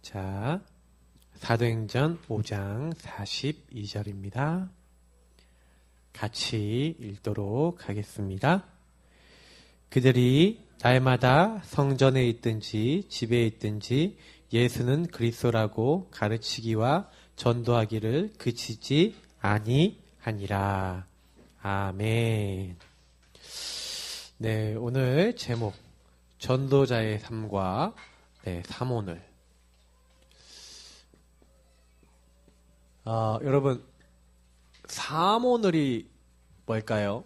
자, 사도행전 5장 42절입니다. 같이 읽도록 하겠습니다. 그들이 날마다 성전에 있든지 집에 있든지 예수는 그리스도라고 가르치기와 전도하기를 그치지 아니하니라. 아멘. 네, 오늘 제목 전도자의 삶과 사모늘. 여러분, 사모늘이 뭘까요?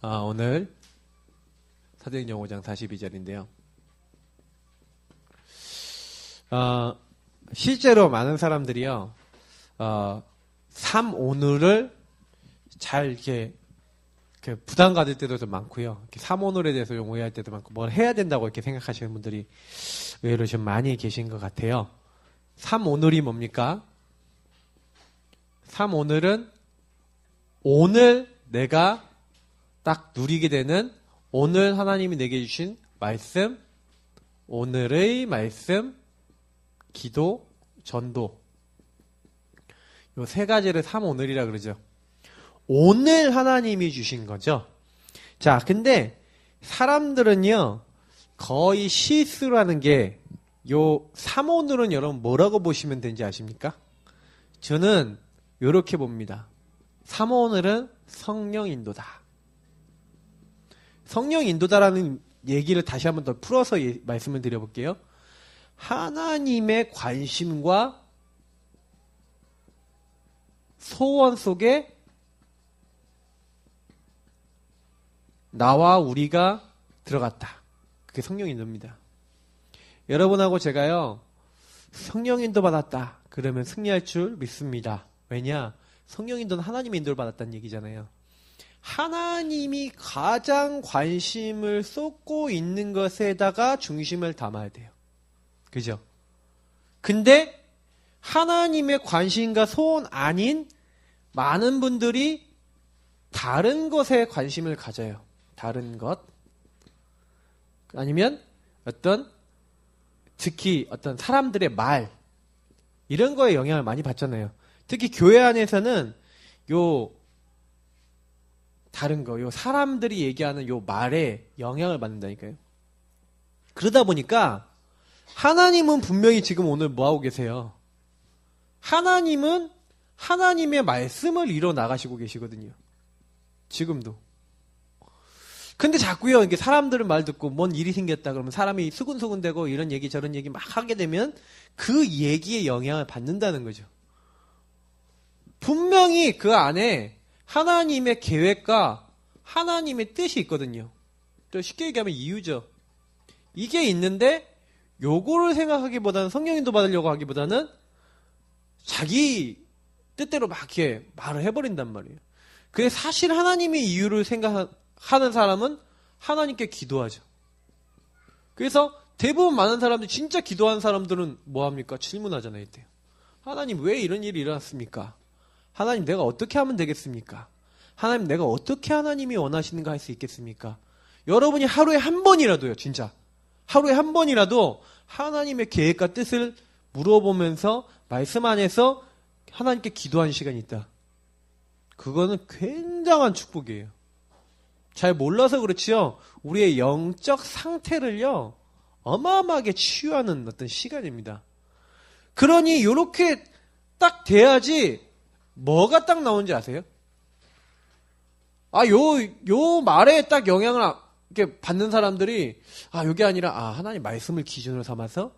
오늘 사도행전 5장 42절인데요. 실제로 많은 사람들이요, 사모늘을 잘 이렇게 부담 가질 때도 좀 많고요. 사모늘에 대해서 좀 오해할 때도 많고, 뭘 해야 된다고 이렇게 생각하시는 분들이 의외로 좀 많이 계신 것 같아요. 사모늘이 뭡니까? 사모늘은 오늘 내가 딱 누리게 되는 오늘 하나님이 내게 주신 말씀, 오늘의 말씀, 기도, 전도. 요 세 가지를 사모늘이라 그러죠. 오늘 하나님이 주신 거죠. 자, 근데 사람들은요, 거의 실수를 하는 게 요 사모늘은 여러분 뭐라고 보시면 되는지 아십니까? 저는 요렇게 봅니다. 사모늘은 성령 인도다. 성령 인도다라는 얘기를 다시 한번 더 풀어서 말씀을 드려볼게요. 하나님의 관심과 소원 속에 나와 우리가 들어갔다. 그게 성령 인도입니다. 여러분하고 제가요, 성령 인도 받았다 그러면 승리할 줄 믿습니다. 왜냐? 성령 인도는 하나님의 인도를 받았다는 얘기잖아요. 하나님이 가장 관심을 쏟고 있는 것에다가 중심을 담아야 돼요. 그죠? 근데 하나님의 관심과 소원 아닌 많은 분들이 다른 것에 관심을 가져요. 다른 것. 아니면 특히 어떤 사람들의 말, 이런 거에 영향을 많이 받잖아요. 특히 교회 안에서는 다른 거, 사람들이 얘기하는 말에 영향을 받는다니까요. 그러다 보니까 하나님은 분명히 지금 오늘 뭐 하고 계세요? 하나님은 하나님의 말씀을 이뤄 나가시고 계시거든요. 지금도. 근데 자꾸요, 이게 사람들은 말 듣고 뭔 일이 생겼다 그러면 사람이 수근수근대고 이런 얘기 저런 얘기 막 하게 되면 그 얘기에 영향을 받는다는 거죠. 분명히 그 안에 하나님의 계획과 하나님의 뜻이 있거든요. 또 쉽게 얘기하면 이유죠. 이게 있는데 요거를 생각하기보다는 성령 인도 받으려고 하기보다는 자기 뜻대로 막 이렇게 말을 해버린단 말이에요. 그래 사실 하나님의 이유를 생각하는 사람은 하나님께 기도하죠. 그래서 대부분 많은 사람들이 진짜 기도하는 사람들은 뭐합니까? 질문하잖아요. 이때요. 하나님 왜 이런 일이 일어났습니까? 하나님 내가 어떻게 하면 되겠습니까? 하나님 내가 어떻게 하나님이 원하시는가 할 수 있겠습니까? 여러분이 하루에 한 번이라도요. 진짜 하루에 한 번이라도 하나님의 계획과 뜻을 물어보면서 말씀 안에서 하나님께 기도하는 시간이 있다. 그거는 굉장한 축복이에요. 잘 몰라서 그렇지요. 우리의 영적 상태를요, 어마어마하게 치유하는 어떤 시간입니다. 그러니 요렇게 딱 돼야지 뭐가 딱 나오는지 아세요? 요 말에 딱 영향을 이렇게 받는 사람들이 요게 아니라 하나님 말씀을 기준으로 삼아서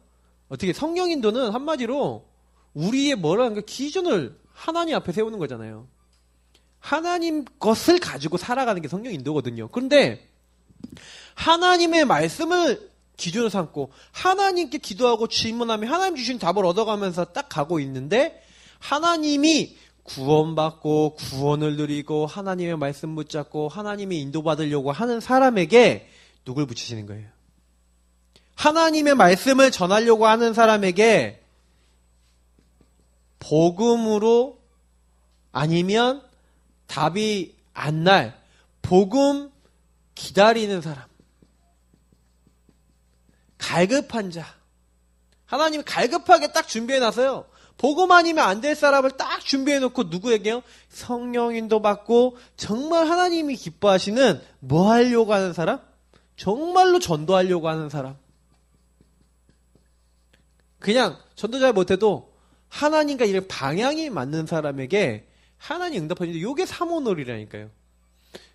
어떻게 성령 인도는 한마디로 우리의 뭐라는 기준을 하나님 앞에 세우는 거잖아요. 하나님 것을 가지고 살아가는 게 성령 인도거든요. 그런데 하나님의 말씀을 기준으로 삼고 하나님께 기도하고 질문하며 하나님 주신 답을 얻어가면서 딱 가고 있는데 하나님이 구원받고 구원을 누리고 하나님의 말씀 붙잡고 하나님의 인도받으려고 하는 사람에게 누굴 붙이시는 거예요? 하나님의 말씀을 전하려고 하는 사람에게 복음으로 아니면 답이 안 날 복음 기다리는 사람, 갈급한 자, 하나님이 갈급하게 딱 준비해놨어요. 복음 아니면 안 될 사람을 딱 준비해놓고 누구에게요? 성령인도 받고 정말 하나님이 기뻐하시는 뭐 하려고 하는 사람? 정말로 전도하려고 하는 사람. 그냥 전도 잘 못해도 하나님과 이 방향이 맞는 사람에게 하나님 응답하시는데 이게 사모놀이라니까요.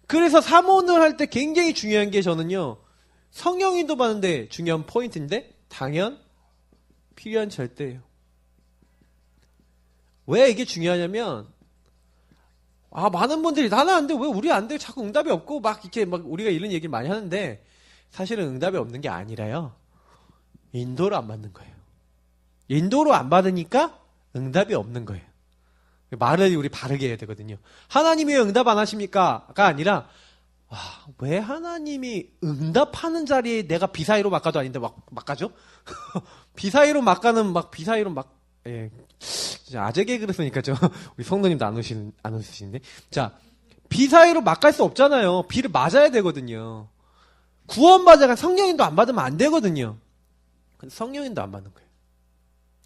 그래서 사모를 할 때 굉장히 중요한 게 저는요. 성령인도 받는데 중요한 포인트인데 당연 필요한 절대예요. 왜 이게 중요하냐면 많은 분들이 나는 안 돼. 왜 우리 안 돼? 자꾸 응답이 없고 막 이렇게 막 우리가 이런 얘기를 많이 하는데 사실은 응답이 없는 게 아니라요. 인도를 안 받는 거예요. 인도로 안 받으니까 응답이 없는 거예요. 말을 우리 바르게 해야 되거든요. 하나님이 왜 응답 안 하십니까?가 아니라 왜 하나님이 응답하는 자리에 내가 비사이로 막가도 아닌데 막 가죠? 비사이로 막가는 비사이로 예. 진짜 아재 개그를 쓰니까 우리 성도님도 안 오시는데. 자, 비사이로 막 갈 수 없잖아요. 비를 맞아야 되거든요. 구원받아가 성령인도 안 받으면 안 되거든요. 근데 성령인도 안 받는 거예요.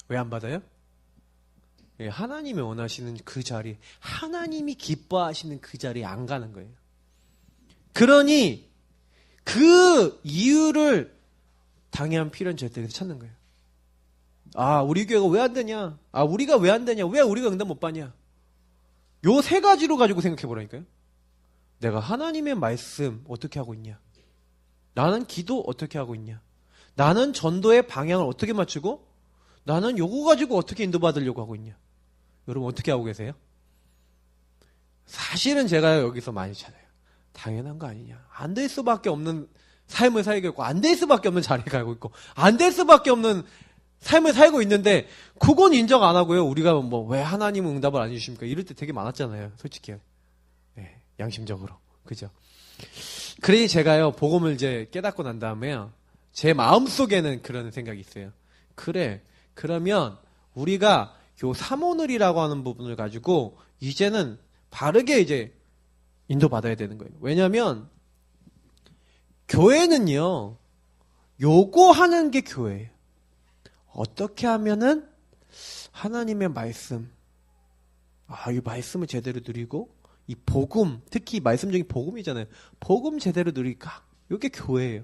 왜 안 받아요? 예, 하나님이 원하시는 그 자리, 하나님이 기뻐하시는 그 자리에 안 가는 거예요. 그러니 그 이유를 당연 필요한 절대에서 찾는 거예요. 우리 교회가 왜 안 되냐? 우리가 왜 안 되냐? 왜 우리가 응답 못 받냐? 요 세 가지로 가지고 생각해 보라니까요. 내가 하나님의 말씀 어떻게 하고 있냐? 나는 기도 어떻게 하고 있냐? 나는 전도의 방향을 어떻게 맞추고? 나는 요거 가지고 어떻게 인도받으려고 하고 있냐? 여러분 어떻게 하고 계세요? 사실은 제가 여기서 많이 찾아요. 당연한 거 아니냐? 안 될 수밖에 없는 삶을 살고 있고 안 될 수밖에 없는 자리에 가고 있고 안 될 수밖에 없는 삶을 살고 있는데 그건 인정 안 하고요. 우리가 왜 하나님은 응답을 안 해주십니까? 이럴 때 되게 많았잖아요. 솔직히. 네, 양심적으로. 그죠? 그러니 제가요. 복음을 이제 깨닫고 난 다음에요. 제 마음속에는 그런 생각이 있어요. 그래. 그러면 우리가 요 사모늘이라고 하는 부분을 가지고 이제는 바르게 이제 인도받아야 되는 거예요. 왜냐면 교회는요. 요거 하는 게 교회예요. 어떻게 하면은 하나님의 말씀, 이 말씀을 제대로 누리고 이 복음, 특히 말씀적인 복음이잖아요. 복음 제대로 누릴까? 이게 교회예요.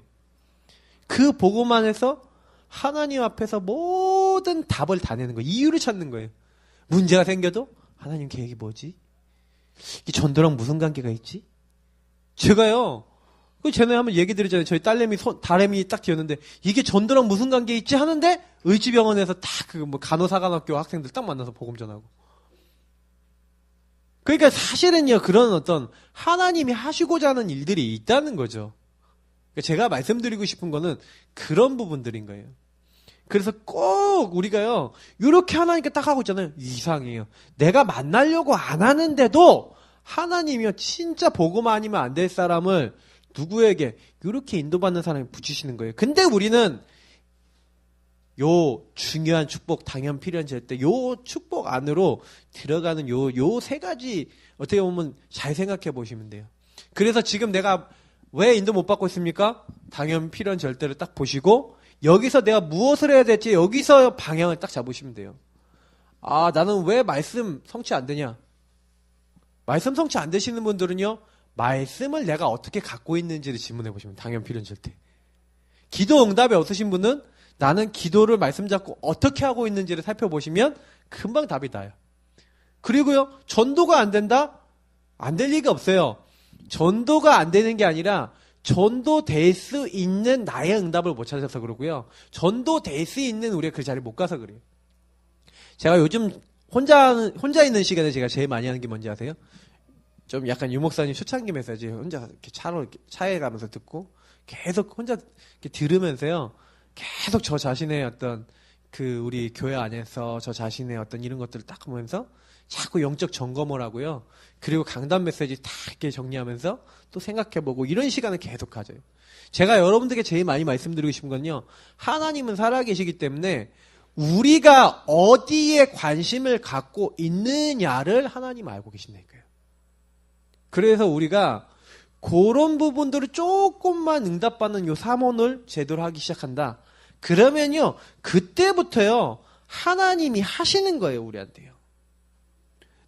그 복음 안에서 하나님 앞에서 모든 답을 다 내는 거예요. 이유를 찾는 거예요. 문제가 생겨도 하나님 계획이 뭐지? 이 전도랑 무슨 관계가 있지? 제가요. 전에 한번 얘기 드리잖아요. 저희 딸내미 다래미 딱 튀었는데 이게 전도랑 무슨 관계 있지 하는데 의지병원에서 딱 간호사관학교 학생들 딱 만나서 복음 전하고. 그러니까 사실은요 그런 어떤 하나님이 하시고자 하는 일들이 있다는 거죠. 그러니까 제가 말씀드리고 싶은 거는 그런 부분들인 거예요. 그래서 꼭 우리가요 이렇게 하나님께 딱 하고 있잖아요. 이상해요. 내가 만나려고 안 하는데도 하나님이요 진짜 복음 아니면 안 될 사람을 누구에게 이렇게 인도받는 사람이 붙이시는 거예요. 근데 우리는 요 중요한 축복, 당연 필요한 절대, 요 축복 안으로 들어가는 요 세 가지 어떻게 보면 잘 생각해 보시면 돼요. 그래서 지금 내가 왜 인도 못 받고 있습니까? 당연 필요한 절대를 딱 보시고 여기서 내가 무엇을 해야 될지 여기서 방향을 딱 잡으시면 돼요. 나는 왜 말씀 성취 안 되냐? 말씀 성취 안 되시는 분들은요. 말씀을 내가 어떻게 갖고 있는지를 질문해 보시면 당연 필요한 절대. 기도 응답이 없으신 분은 나는 기도를 말씀 잡고 어떻게 하고 있는지를 살펴보시면 금방 답이 나요. 그리고요. 전도가 안 된다? 안 될 리가 없어요. 전도가 안 되는 게 아니라 전도될 수 있는 나의 응답을 못 찾아서 그러고요. 전도될 수 있는 우리가 그 자리에 못 가서 그래요. 제가 요즘 혼자 있는 시간에 제가 제일 많이 하는 게 뭔지 아세요? 좀 약간 유목사님 초창기 메시지 혼자 이렇게 차에 가면서 듣고 계속 혼자 이렇게 들으면서요. 계속 저 자신의 어떤 우리 교회 안에서 저 자신의 어떤 이런 것들을 딱 보면서 자꾸 영적 점검을 하고요. 그리고 강단 메시지 다 이렇게 정리하면서 또 생각해보고 이런 시간을 계속 가져요. 제가 여러분들에게 제일 많이 말씀드리고 싶은 건요. 하나님은 살아계시기 때문에 우리가 어디에 관심을 갖고 있느냐를 하나님 알고 계신다니까요. 그래서 우리가 그런 부분들을 조금만 응답받는 요 사모를 제대로 하기 시작한다. 그러면요, 그때부터요, 하나님이 하시는 거예요, 우리한테요.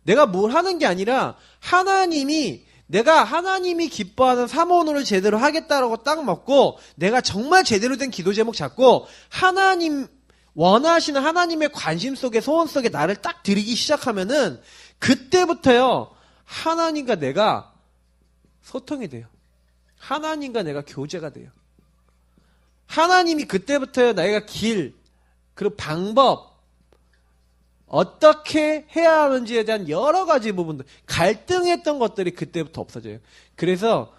내가 뭘 하는 게 아니라 내가 하나님이 기뻐하는 사모노를 제대로 하겠다라고 딱 먹고 내가 정말 제대로 된 기도 제목 잡고 하나님 원하시는 하나님의 관심 속에 소원 속에 나를 딱 드리기 시작하면은 그때부터요 하나님과 내가 소통이 돼요. 하나님과 내가 교제가 돼요. 하나님이 그때부터요 내가 길 그리고 방법 어떻게 해야 하는지에 대한 여러 가지 부분들, 갈등했던 것들이 그때부터 없어져요. 그래서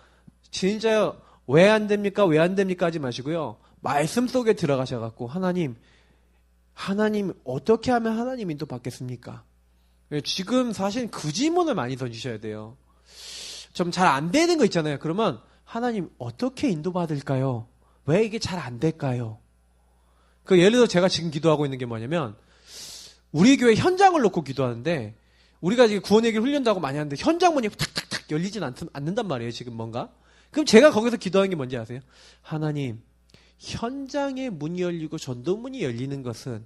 진짜요, 왜 안 됩니까? 왜 안 됩니까? 하지 마시고요. 말씀 속에 들어가셔갖고 하나님 어떻게 하면 하나님 인도 받겠습니까? 지금 사실 그 질문을 많이 던지셔야 돼요. 좀 잘 안 되는 거 있잖아요. 그러면 하나님 어떻게 인도 받을까요? 왜 이게 잘 안 될까요? 예를 들어 제가 지금 기도하고 있는 게 뭐냐면 우리 교회 현장을 놓고 기도하는데 우리가 지금 구원의 길 훈련도 많이 하는데 현장 문이 탁탁탁 열리진 않는단 말이에요. 지금 뭔가. 그럼 제가 거기서 기도하는 게 뭔지 아세요? 하나님, 현장의 문이 열리고 전도문이 열리는 것은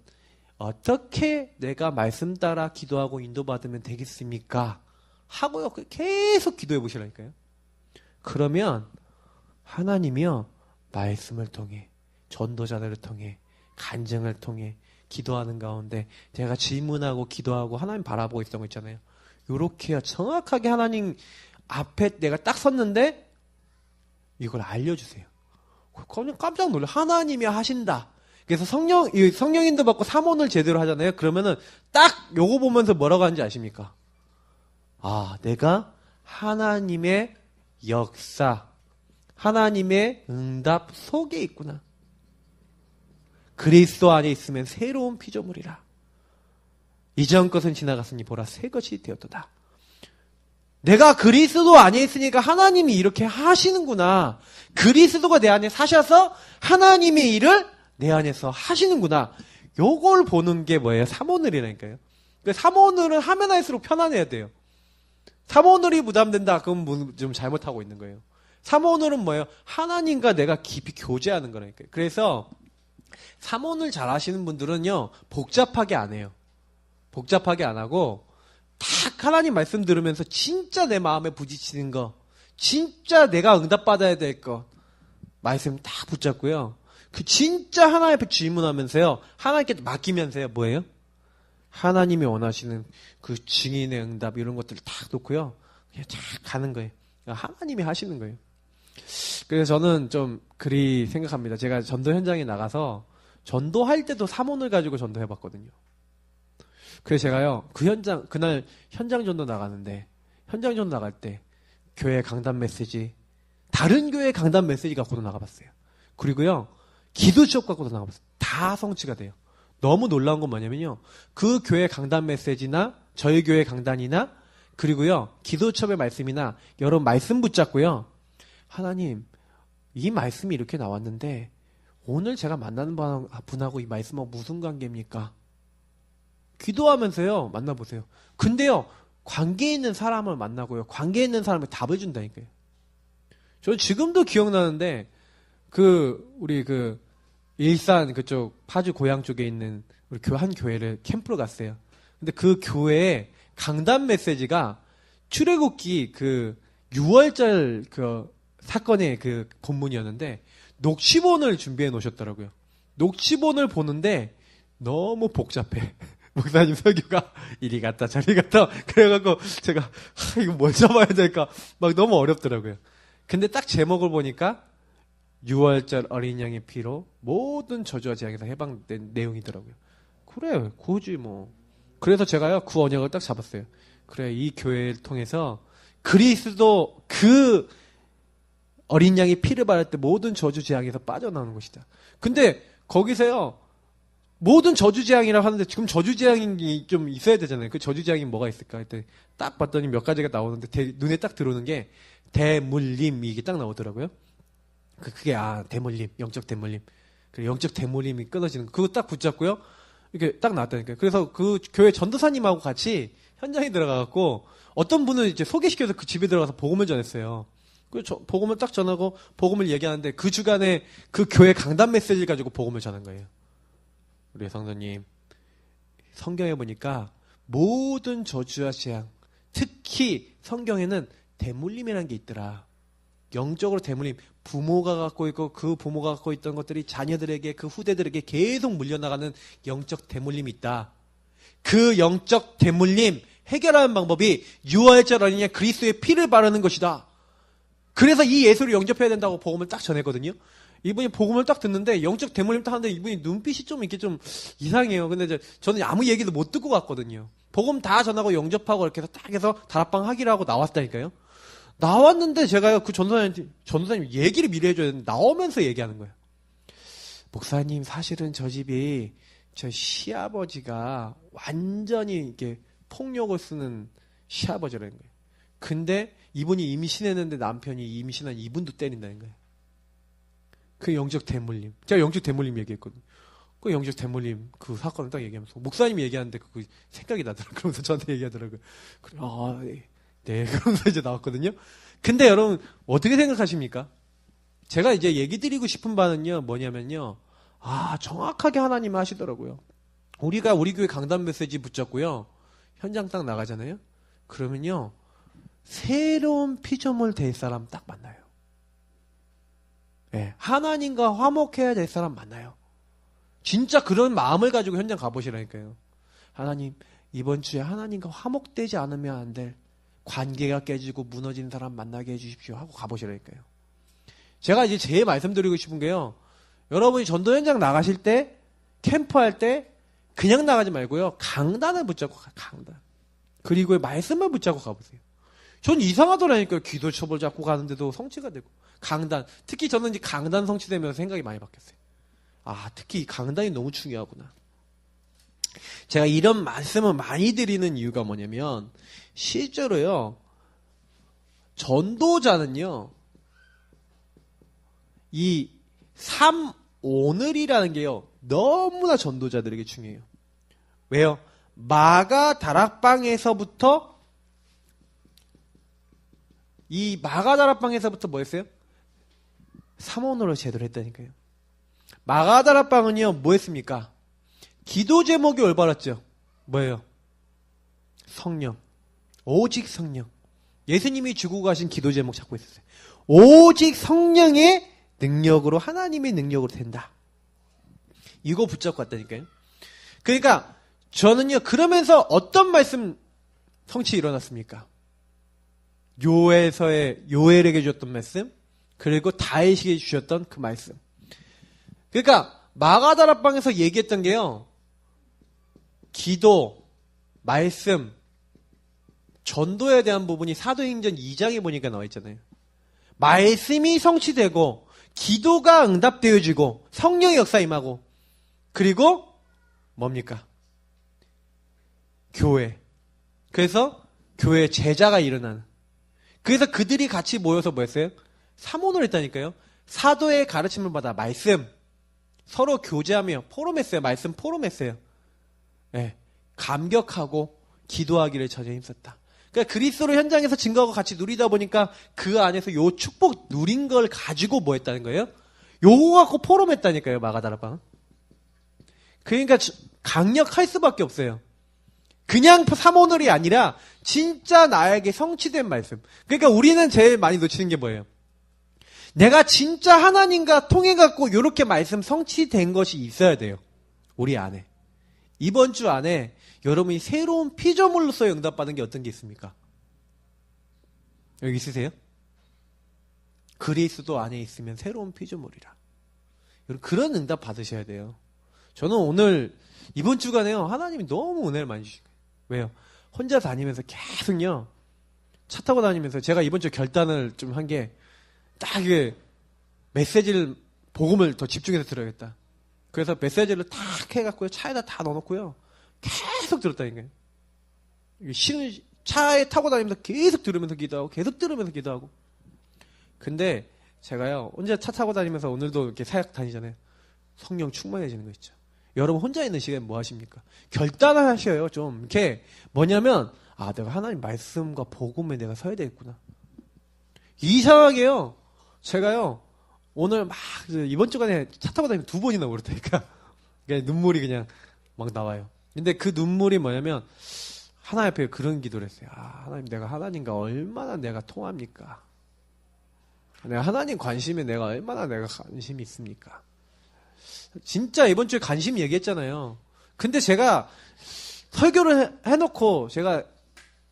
어떻게 내가 말씀 따라 기도하고 인도받으면 되겠습니까? 하고요. 계속 기도해 보시라니까요. 그러면 하나님이요. 말씀을 통해 전도자들을 통해 간증을 통해 기도하는 가운데 제가 질문하고 기도하고 하나님 바라보고 있던 거 있잖아요. 요렇게요. 정확하게 하나님 앞에 내가 딱 섰는데 이걸 알려주세요. 그냥 깜짝 놀라. 하나님이 하신다. 그래서 성령인도 받고 사모를 제대로 하잖아요. 그러면은 딱 요거 보면서 뭐라고 하는지 아십니까? 아, 내가 하나님의 역사, 하나님의 응답 속에 있구나. 그리스도 안에 있으면 새로운 피조물이라. 이전 것은 지나갔으니 보라 새 것이 되었도다. 내가 그리스도 안에 있으니까 하나님이 이렇게 하시는구나. 그리스도가 내 안에 사셔서 하나님의 일을 내 안에서 하시는구나. 요걸 보는 게 뭐예요? 사모늘이라니까요. 사모늘은 하면 할수록 편안해야 돼요. 사모늘이 부담된다. 그럼 좀 잘못하고 있는 거예요. 사모늘은 뭐예요? 하나님과 내가 깊이 교제하는 거라니까요. 그래서 사모늘 잘 하시는 분들은요, 복잡하게 안 해요. 복잡하게 안 하고, 딱 하나님 말씀 들으면서 진짜 내 마음에 부딪히는 거, 진짜 내가 응답받아야 될 거, 말씀 딱 붙잡고요. 진짜 하나님 앞에 질문하면서요, 하나님께 맡기면서요, 뭐예요? 하나님이 원하시는 그 증인의 응답, 이런 것들을 딱 놓고요, 그냥 쫙 가는 거예요. 하나님이 하시는 거예요. 그래서 저는 좀 그리 생각합니다. 제가 전도 현장에 나가서 전도할 때도 사모를 가지고 전도해봤거든요. 그래서 제가요, 그날 현장 전도 나가는데, 현장 전도 나갈 때, 교회 강단 메시지, 다른 교회 강단 메시지 갖고도 나가봤어요. 그리고요, 기도 수업 갖고도 나가봤어요. 다 성취가 돼요. 너무 놀라운 건 뭐냐면요, 그 교회 강단 메시지나, 저희 교회 강단이나, 그리고요, 기도 수업의 말씀이나, 여러 말씀 붙잡고요, 하나님, 이 말씀이 이렇게 나왔는데, 오늘 제가 만나는 분하고 이 말씀하고 무슨 관계입니까? 기도하면서요, 만나보세요. 근데요, 관계 있는 사람을 만나고요, 관계 있는 사람을 답을 준다니까요. 저는 지금도 기억나는데, 우리 일산 그쪽, 파주 고향 쪽에 있는 우리 한 교회를 캠프로 갔어요. 근데 그 교회에 강단 메시지가 출애굽기 6월절 사건의 본문이었는데, 녹취본을 준비해 놓으셨더라고요. 녹취본을 보는데 너무 복잡해. 목사님 설교가 이리 갔다 저리 갔다 그래갖고 제가 이거 뭘 잡아야 될까 막 너무 어렵더라고요. 근데 딱 제목을 보니까 6월절 어린 양의 피로 모든 저주와 재앙에서 해방된 내용이더라고요. 그래, 그거지 뭐. 그래서 제가요 그 언약을 딱 잡았어요. 그래, 이 교회를 통해서 그리스도 어린 양이 피를 바를 때 모든 저주 재앙에서 빠져나오는 것이다. 근데 거기서요, 모든 저주 재앙이라고 하는데 지금 저주 재앙이 좀 있어야 되잖아요. 그 저주 재앙이 뭐가 있을까 했더니 딱 봤더니 몇 가지가 나오는데 눈에 딱 들어오는 게 대물림 이게 딱 나오더라고요. 그게 대물림, 영적 대물림. 그 영적 대물림이 끊어지는 거. 그거 딱 붙잡고요. 이렇게 딱 나왔다니까요. 그래서 그 교회 전도사님하고 같이 현장에 들어가갖고 어떤 분은 이제 소개시켜서 그 집에 들어가서 복음을 전했어요. 복음을 딱 전하고 복음을 얘기하는데 그 주간에 그 교회 강단 메시지를 가지고 복음을 전한 거예요. 우리 성도님, 성경에 보니까 모든 저주와 재앙, 특히 성경에는 대물림이라는 게 있더라. 영적으로 대물림, 부모가 갖고 있고 그 부모가 갖고 있던 것들이 자녀들에게, 그 후대들에게 계속 물려나가는 영적 대물림이 있다. 그 영적 대물림 해결하는 방법이 유월절 어린이에 그리스도의 피를 바르는 것이다. 그래서 이 예수를 영접해야 된다고 복음을 딱 전했거든요. 이분이 복음을 딱 듣는데 영적 대물림 딱 하는데 이분이 눈빛이 좀 이렇게 좀 이상해요. 근데 저는 아무 얘기도 못 듣고 갔거든요. 복음 다 전하고 영접하고 이렇게 해서 딱 해서 다락방 하기로 하고 나왔다니까요. 나왔는데 제가요, 그 전도사님 얘기를 미리 해줘야 되는데 나오면서 얘기하는 거예요. 목사님, 사실은 저 집이 저 시아버지가 완전히 이렇게 폭력을 쓰는 시아버지라는 거예요. 근데 이분이 임신했는데 남편이 임신한 이분도 때린다는 거예요. 그 영적 대물림. 제가 영적 대물림 얘기했거든요. 그 영적 대물림 그 사건을 딱 얘기하면서 목사님이 얘기하는데 그 생각이 나더라고요. 그러면서 저한테 얘기하더라고요. 그래, 네. 그러면서 이제 나왔거든요. 근데 여러분 어떻게 생각하십니까? 제가 이제 얘기 드리고 싶은 바는요, 뭐냐면요. 정확하게 하나님 하시더라고요. 우리가 우리 교회 강단 메시지 붙잡고요. 현장 딱 나가잖아요. 그러면요. 새로운 피조물 될 사람 딱 만나요. 네, 하나님과 화목해야 될 사람 만나요. 진짜 그런 마음을 가지고 현장 가보시라니까요. 하나님, 이번 주에 하나님과 화목되지 않으면 안 될 관계가 깨지고 무너진 사람 만나게 해주십시오 하고 가보시라니까요. 제가 이제 제일 말씀드리고 싶은 게요. 여러분이 전도 현장 나가실 때, 캠프할 때 그냥 나가지 말고요. 강단을 붙잡고 가요. 강단. 그리고 말씀을 붙잡고 가보세요. 전 이상하더라니까요. 기도 첩을 잡고 가는데도 성취가 되고. 강단. 특히 저는 이제 강단 성취되면서 생각이 많이 바뀌었어요. 특히 이 강단이 너무 중요하구나. 제가 이런 말씀을 많이 드리는 이유가 뭐냐면, 실제로요, 전도자는요, 이 오늘이라는 게요, 너무나 전도자들에게 중요해요. 왜요? 마가 다락방에서부터 뭐 했어요? 3오늘을 제대로 했다니까요. 마가 다락방은요, 뭐 했습니까? 기도 제목이 올바랐죠. 뭐예요? 성령. 오직 성령. 예수님이 주고 가신 기도 제목 찾고 있었어요. 오직 성령의 능력으로, 하나님의 능력으로 된다. 이거 붙잡고 갔다니까요. 그러니까 저는요, 그러면서 어떤 말씀 성취 일어났습니까? 요엘에게 주셨던 말씀, 그리고 다윗에게 주셨던 그 말씀. 그러니까 마가다락방에서 얘기했던 게요, 기도, 말씀, 전도에 대한 부분이 사도행전 2장에 보니까 나와 있잖아요. 말씀이 성취되고 기도가 응답되어지고 성령의 역사 임하고, 그리고 뭡니까? 교회. 그래서 교회 제자가 일어나는. 그래서 그들이 같이 모여서 뭐 했어요? 사모를 했다니까요. 사도의 가르침을 받아 말씀 서로 교제하며 포럼했어요. 말씀 포럼했어요. 네, 감격하고 기도하기를 전혀 힘썼다. 그러니까 그리스도로 현장에서 증거하고 같이 누리다 보니까 그 안에서 요 축복 누린 걸 가지고 뭐 했다는 거예요? 요거 갖고 포럼했다니까요. 마가다락방. 그러니까 강력할 수밖에 없어요. 그냥 사모늘이 아니라 진짜 나에게 성취된 말씀. 그러니까 우리는 제일 많이 놓치는 게 뭐예요? 내가 진짜 하나님과 통해갖고 이렇게 말씀 성취된 것이 있어야 돼요. 우리 안에. 이번 주 안에 여러분이 새로운 피조물로서 응답받은 게 어떤 게 있습니까? 여기 있으세요? 그리스도 안에 있으면 새로운 피조물이라. 여러분 그런 응답 받으셔야 돼요. 저는 오늘 이번 주간에요, 하나님이 너무 은혜를 많이 주신 거예요. 왜요? 혼자 다니면서 계속요, 차 타고 다니면서 제가 이번 주 결단을 좀 한 게, 딱 이게 메시지를, 복음을 더 집중해서 들어야겠다. 그래서 메시지를 탁 해갖고요, 차에다 다 넣어놓고요, 계속 들었다니까요. 차에 타고 다니면서 계속 들으면서 기도하고, 계속 들으면서 기도하고. 근데 제가요, 혼자 차 타고 다니면서 오늘도 이렇게 사역 다니잖아요. 성령 충만해지는 거 있죠. 여러분 혼자 있는 시간에 뭐 하십니까? 결단을 하셔요. 좀 이렇게 뭐냐면, 내가 하나님 말씀과 복음에 내가 서야 되겠구나. 이상하게요. 제가요. 오늘 막 이번 주간에 차 타고 다니면 2번이나 울었다니까. 그러니까 눈물이 그냥 막 나와요. 근데 그 눈물이 뭐냐면 하나님 앞에 그런 기도를 했어요. 하나님, 내가 하나님과 얼마나 내가 통합니까? 내가 하나님 관심에 내가 얼마나 내가 관심이 있습니까? 진짜 이번 주에 관심 얘기했잖아요. 근데 제가 설교를 해놓고 제가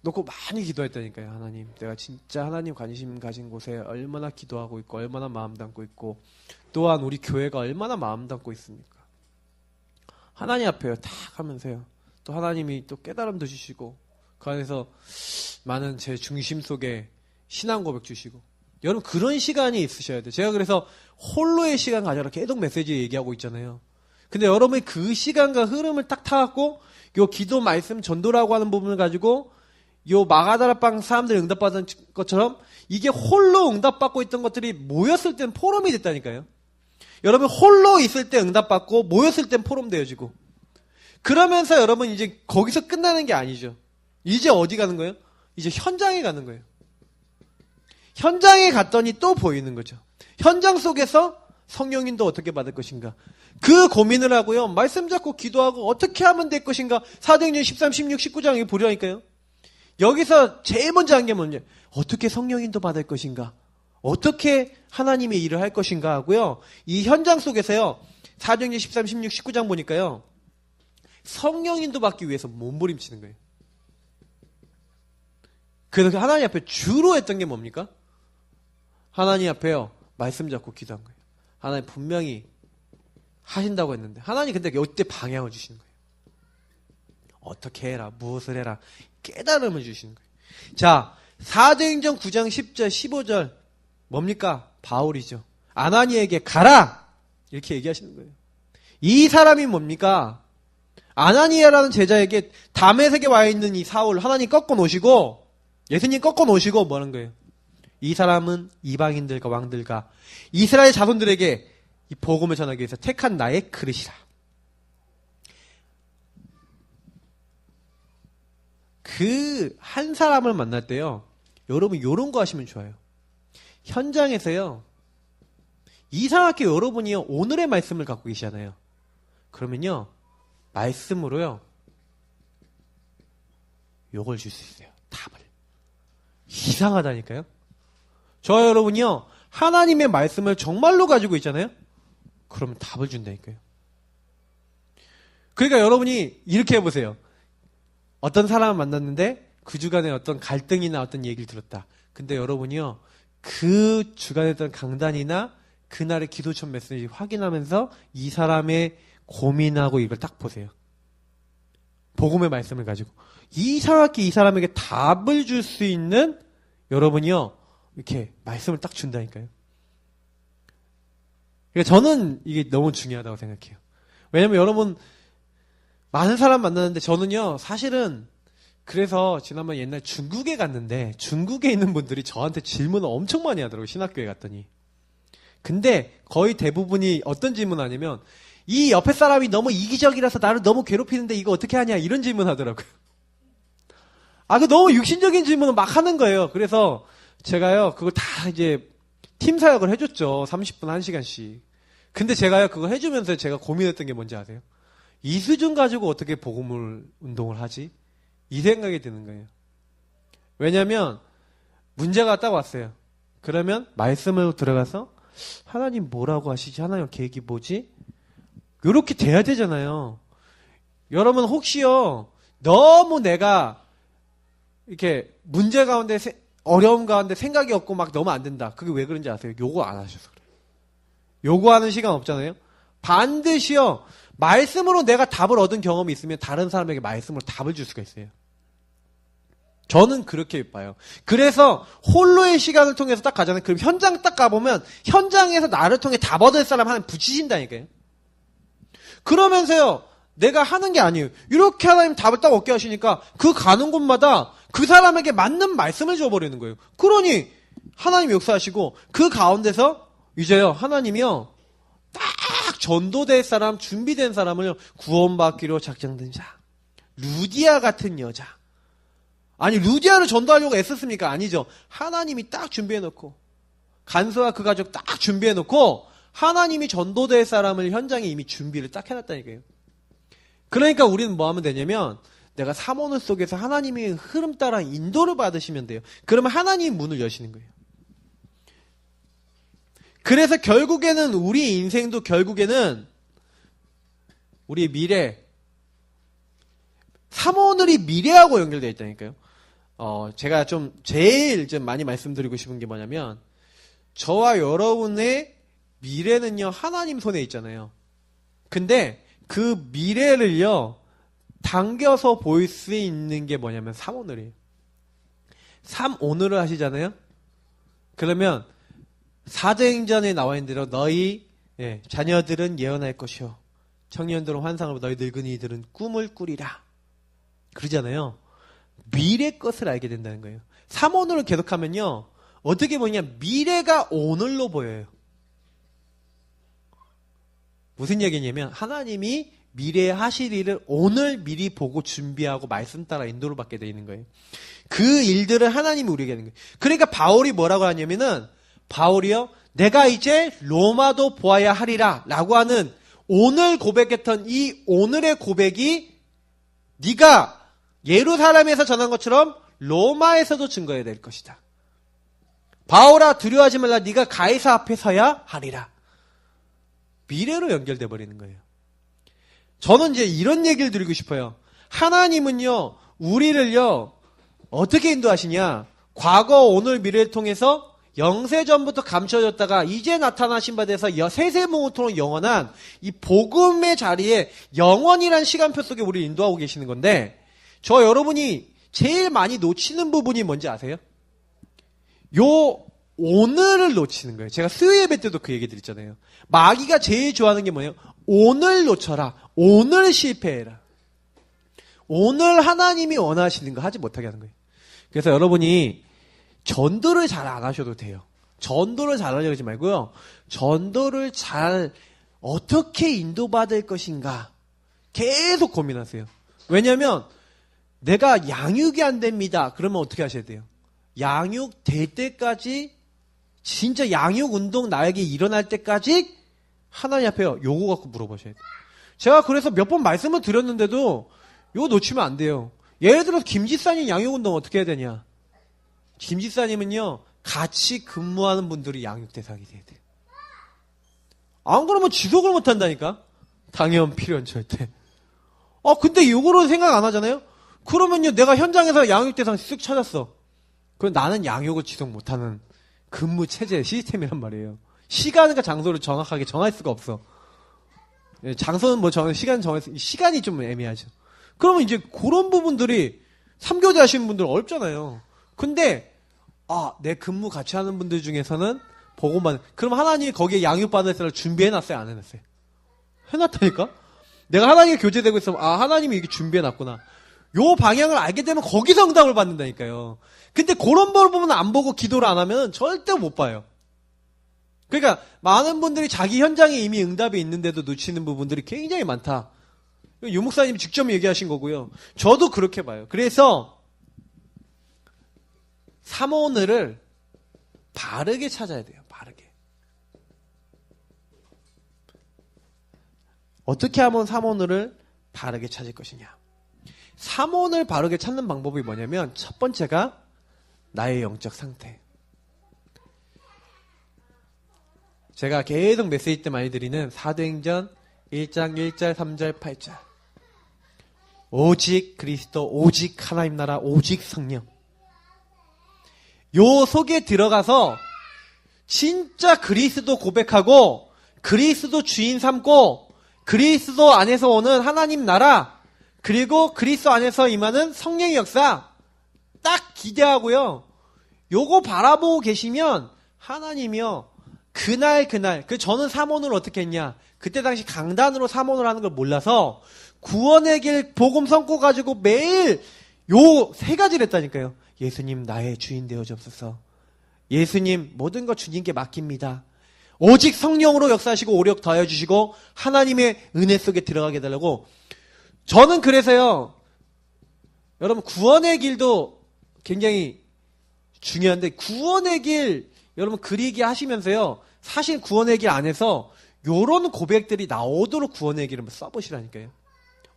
놓고 많이 기도했다니까요. 하나님, 내가 진짜 하나님 관심 가진 곳에 얼마나 기도하고 있고 얼마나 마음 담고 있고 또한 우리 교회가 얼마나 마음 담고 있습니까? 하나님 앞에요. 탁 하면서요. 또 하나님이 또 깨달음도 주시고 그 안에서 많은 제 중심 속에 신앙 고백 주시고 여러분 그런 시간이 있으셔야 돼요. 제가 그래서 홀로의 시간 가져라 계속 메시지 얘기하고 있잖아요. 근데 여러분이 그 시간과 흐름을 딱 타갖고 요 기도 말씀 전도라고 하는 부분을 가지고 요 마가다라방 사람들이 응답받은 것처럼 이게 홀로 응답받고 있던 것들이 모였을 땐 포럼이 됐다니까요. 여러분 홀로 있을 때 응답받고 모였을 땐 포럼 되어지고 그러면서 여러분 이제 거기서 끝나는 게 아니죠. 이제 어디 가는 거예요? 이제 현장에 가는 거예요. 현장에 갔더니 또 보이는 거죠. 현장 속에서 성령님도 어떻게 받을 것인가. 그 고민을 하고요. 말씀 잡고 기도하고 어떻게 하면 될 것인가. 사도행전 13, 16, 19장에 보려니까요. 여기서 제일 먼저 한 게 뭔지 어떻게 성령님도 받을 것인가. 어떻게 하나님의 일을 할 것인가 하고요. 이 현장 속에서요. 사도행전 13, 16, 19장 보니까요. 성령님도 받기 위해서 몸부림치는 거예요. 그래서 하나님 앞에 주로 했던 게 뭡니까? 하나님 앞에요. 말씀 잡고 기도한 거예요. 하나님 분명히 하신다고 했는데 하나님 근데 이때 방향을 주시는 거예요. 어떻게 해라. 무엇을 해라. 깨달음을 주시는 거예요. 자, 사도행전 9장 10절 15절 뭡니까? 바울이죠. 아나니에게 가라! 이렇게 얘기하시는 거예요. 이 사람이 뭡니까? 아나니아라는 제자에게 다메섹에 와 있는 이 사울 하나님 꺾어 놓으시고 예수님 꺾어 놓으시고 뭐 하는 거예요? 이 사람은 이방인들과 왕들과 이스라엘 자손들에게 이 복음을 전하기 위해서 택한 나의 그릇이라. 그 한 사람을 만날 때요. 여러분 요런 거 하시면 좋아요. 현장에서요. 이상하게 여러분이요. 오늘의 말씀을 갖고 계시잖아요. 그러면요. 말씀으로요. 요걸 줄 수 있어요. 답을. 이상하다니까요. 저 여러분이요. 하나님의 말씀을 정말로 가지고 있잖아요. 그러면 답을 준다니까요. 그러니까 여러분이 이렇게 해보세요. 어떤 사람을 만났는데 그 주간에 어떤 갈등이나 어떤 얘기를 들었다. 근데 여러분이요. 그 주간에 어떤 강단이나 그날의 기도천 메시지 확인하면서 이 사람의 고민하고 이걸 딱 보세요. 복음의 말씀을 가지고 이상하게 이 사람에게 답을 줄 수 있는 여러분이요. 이렇게 말씀을 딱 준다니까요. 그러니까 저는 이게 너무 중요하다고 생각해요. 왜냐면 여러분 많은 사람 만나는데 저는요. 사실은 그래서 지난번 옛날 중국에 갔는데 중국에 있는 분들이 저한테 질문을 엄청 많이 하더라고요. 신학교에 갔더니. 근데 거의 대부분이 어떤 질문 하냐면 이 옆에 사람이 너무 이기적이라서 나를 너무 괴롭히는데 이거 어떻게 하냐 이런 질문 하더라고요. 그 너무 육신적인 질문을 막 하는 거예요. 그래서 제가요 그걸 다 이제 팀 사역을 해줬죠. 30분 1시간씩. 근데 제가요 그거 해주면서 제가 고민했던 게 뭔지 아세요? 이 수준 가지고 어떻게 복음을 운동을 하지? 이 생각이 드는 거예요. 왜냐면 문제가 딱 왔어요. 그러면 말씀으로 들어가서 하나님 뭐라고 하시지? 하나님 계획이 뭐지? 이렇게 돼야 되잖아요. 여러분 혹시요 너무 내가 이렇게 문제 가운데 어려움 가운데 생각이 없고 막 너무 안 된다. 그게 왜 그런지 아세요? 요거 안 하셔서 그래요. 요거하는 시간 없잖아요. 반드시요 말씀으로 내가 답을 얻은 경험이 있으면 다른 사람에게 말씀으로 답을 줄 수가 있어요. 저는 그렇게 봐요. 그래서 홀로의 시간을 통해서 딱 가잖아요. 그럼 현장 딱 가보면 현장에서 나를 통해 답 얻을 사람 하나님 붙이신다니까요. 그러면서요 내가 하는 게 아니에요. 이렇게 하나님 답을 딱 얻게 하시니까 그 가는 곳마다 그 사람에게 맞는 말씀을 줘버리는 거예요. 그러니 하나님 역사하시고 그 가운데서 이제요 하나님이요 딱 전도될 사람 준비된 사람을 구원받기로 작정된 자 루디아 같은 여자 아니 루디아를 전도하려고 애썼습니까? 아니죠. 하나님이 딱 준비해놓고 간수와 그 가족 딱 준비해놓고 하나님이 전도될 사람을 현장에 이미 준비를 딱 해놨다니까요. 그러니까 우리는 뭐 하면 되냐면 내가 사모늘 속에서 하나님의 흐름 따라 인도를 받으시면 돼요. 그러면 하나님이 문을 여시는 거예요. 그래서 결국에는 우리 인생도 결국에는 우리의 미래, 사모늘이 미래하고 연결되어 있다니까요. 제가 제일 많이 말씀드리고 싶은 게 뭐냐면 저와 여러분의 미래는요 하나님 손에 있잖아요. 근데 그 미래를요 당겨서 볼 수 있는 게 뭐냐면 삼오늘이에요. 삼오늘을 하시잖아요. 그러면 사도행전에 나와 있는 대로 너희 자녀들은 예언할 것이요 청년들은 환상을 보고 너희 늙은이들은 꿈을 꾸리라 그러잖아요. 미래 것을 알게 된다는 거예요. 삼오늘을 계속하면요 어떻게 보냐 미래가 오늘로 보여요. 무슨 얘기냐면 하나님이 미래에 하실 일을 오늘 미리 보고 준비하고 말씀 따라 인도를 받게 되어 있는 거예요. 그 일들을 하나님이 우리에게 하는 거예요. 그러니까 바울이 뭐라고 하냐면은 바울이요 내가 이제 로마도 보아야 하리라 라고 하는 오늘 고백했던 이 오늘의 고백이 네가 예루살렘에서 전한 것처럼 로마에서도 증거해야 될 것이다. 바울아 두려워하지 말라 네가 가이사 앞에 서야 하리라. 미래로 연결돼 버리는 거예요. 저는 이제 이런 얘기를 드리고 싶어요. 하나님은요 우리를요 어떻게 인도하시냐 과거 오늘 미래를 통해서 영세전부터 감춰졌다가 이제 나타나신 바 돼서 세세무토록 영원한 이 복음의 자리에 영원이란 시간표 속에 우리를 인도하고 계시는 건데 저 여러분이 제일 많이 놓치는 부분이 뭔지 아세요? 요 오늘을 놓치는 거예요. 제가 수요 예배 때도 그 얘기 드렸잖아요. 마귀가 제일 좋아하는 게 뭐예요? 오늘 놓쳐라. 오늘 실패해라. 오늘 하나님이 원하시는 거 하지 못하게 하는 거예요. 그래서 여러분이 전도를 잘 안 하셔도 돼요. 전도를 잘 하려고 하지 말고요. 전도를 잘 어떻게 인도받을 것인가 계속 고민하세요. 왜냐하면 내가 양육이 안 됩니다. 그러면 어떻게 하셔야 돼요? 양육 될 때까지 진짜 양육 운동 나에게 일어날 때까지 하나님 앞에 요거 갖고 물어보셔야 돼요. 제가 그래서 몇 번 말씀을 드렸는데도 요거 놓치면 안 돼요. 예를 들어서 김지사님 양육 운동 어떻게 해야 되냐? 김지사님은요 같이 근무하는 분들이 양육 대상이 돼야 돼요. 안 그러면 지속을 못 한다니까. 당연 필요한 절대. 근데 요거로 생각 안 하잖아요. 그러면요 내가 현장에서 양육 대상 쓱 찾았어. 그럼 나는 양육을 지속 못하는 근무 체제 시스템이란 말이에요. 시간과 장소를 정확하게 정할 수가 없어. 장소는 뭐 시간 정해서 시간이 좀 애매하죠. 그러면 이제 그런 부분들이 3교대 하시는 분들 어렵잖아요. 근데 내 근무 같이 하는 분들 중에서는 보고만 그럼 하나님이 거기에 양육받을 사람을 준비해놨어요? 안 해놨어요? 해놨다니까? 내가 하나님과 교제되고 있으면 하나님이 이렇게 준비해놨구나. 요 방향을 알게 되면 거기서 응답을 받는다니까요. 근데 그런 부분은 안 보고 기도를 안 하면 절대 못 봐요. 그러니까 많은 분들이 자기 현장에 이미 응답이 있는데도 놓치는 부분들이 굉장히 많다. 유 목사님이 직접 얘기하신 거고요. 저도 그렇게 봐요. 그래서 삼오늘을 바르게 찾아야 돼요. 바르게. 어떻게 하면 삼오늘을 바르게 찾을 것이냐. 삼오늘 바르게 찾는 방법이 뭐냐면 첫 번째가 나의 영적 상태. 제가 계속 메시지 때 많이 드리는 사도행전 1장 1절 3절 8절 오직 그리스도 오직 하나님 나라 오직 성령 요 속에 들어가서 진짜 그리스도 고백하고 그리스도 주인 삼고 그리스도 안에서 오는 하나님 나라 그리고 그리스도 안에서 임하는 성령의 역사 딱 기대하고요. 요거 바라보고 계시면 하나님이요. 그날 저는 삼오늘 어떻게 했냐. 그때 당시 강단으로 삼오늘 하는 걸 몰라서 구원의 길 복음 성고 가지고 매일 요 세 가지를 했다니까요. 예수님 나의 주인 되어 주옵소서. 예수님 모든 것 주님께 맡깁니다. 오직 성령으로 역사하시고 오력 더하여 주시고 하나님의 은혜 속에 들어가게 해달라고. 저는 그래서요. 여러분 구원의 길도 굉장히 중요한데 구원의 길 여러분 그리기 하시면서요. 사실 구원의 길 안에서 요런 고백들이 나오도록 구원의 길을 써보시라니까요.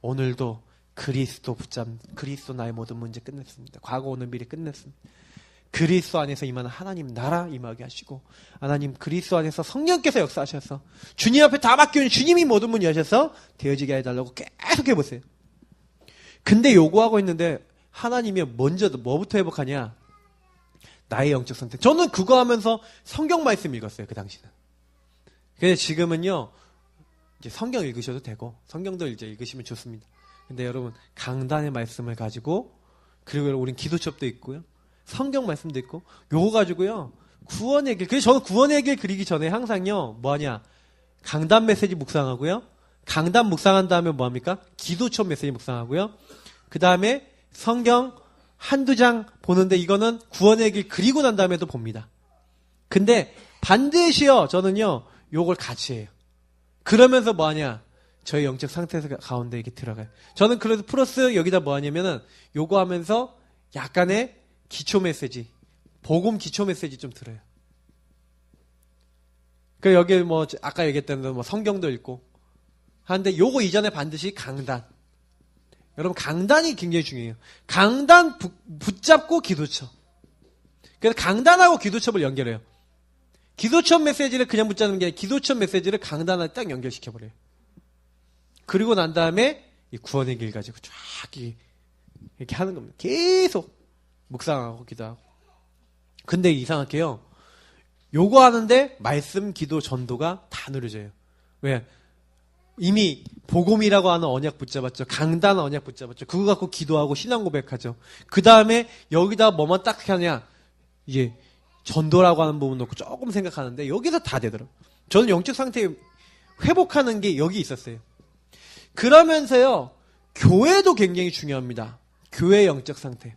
오늘도 그리스도 그리스도 나의 모든 문제 끝냈습니다. 과거 오늘 미래 끝냈습니다. 그리스도 안에서 임하는 하나님 나라 임하게 하시고 하나님 그리스도 안에서 성령께서 역사하셔서 주님 앞에 다 맡겨온 주님이 모든 문 여셔서 되어지게 해달라고 계속 해보세요. 근데 요구하고 있는데 하나님이 먼저 뭐부터 회복하냐? 나의 영적 상태. 저는 그거 하면서 성경 말씀 읽었어요. 그 당시는. 근데 지금은요. 이제 성경 읽으셔도 되고 성경도 이제 읽으시면 좋습니다. 근데 여러분 강단의 말씀을 가지고 그리고 우린 기도첩도 있고요. 성경 말씀도 있고 요거 가지고요. 구원의 길. 그래서 저는 구원의 길 그리기 전에 항상요. 뭐하냐? 강단 메시지 묵상하고요. 강단 묵상한 다음에 뭐합니까? 기도첩 메시지 묵상하고요. 그 다음에 성경 한두 장 보는데 이거는 구원의 길 그리고 난 다음에도 봅니다. 근데 반드시요. 저는요. 요걸 같이 해요. 그러면서 뭐하냐? 저희 영적 상태 가운데 이게 들어가요. 저는 그래서 플러스 여기다 뭐하냐면은 요거 하면서 약간의 기초 메시지, 복음 기초 메시지 좀 들어요. 그 여기 뭐 아까 얘기했던 뭐 성경도 읽고 하는데 요거 이전에 반드시 강단. 여러분 강단이 굉장히 중요해요. 강단 붙잡고 기도첩. 그래서 강단하고 기도첩을 연결해요. 기도첩 메시지를 그냥 붙잡는 게 아니라 기도첩 메시지를 강단에 딱 연결시켜버려요. 그리고 난 다음에 이 구원의 길 가지고 쫙 이렇게 하는 겁니다. 계속 묵상하고 기도하고. 근데 이상하게요. 요거 하는데 말씀, 기도, 전도가 다 느려져요. 왜? 이미 복음이라고 하는 언약 붙잡았죠. 강단 언약 붙잡았죠. 그거 갖고 기도하고 신앙 고백하죠. 그 다음에 여기다 뭐만 딱 하냐? 이제 전도라고 하는 부분 놓고 조금 생각하는데 여기서 다 되더라고요. 저는 영적 상태 회복하는 게 여기 있었어요. 그러면서요. 교회도 굉장히 중요합니다. 교회 영적 상태.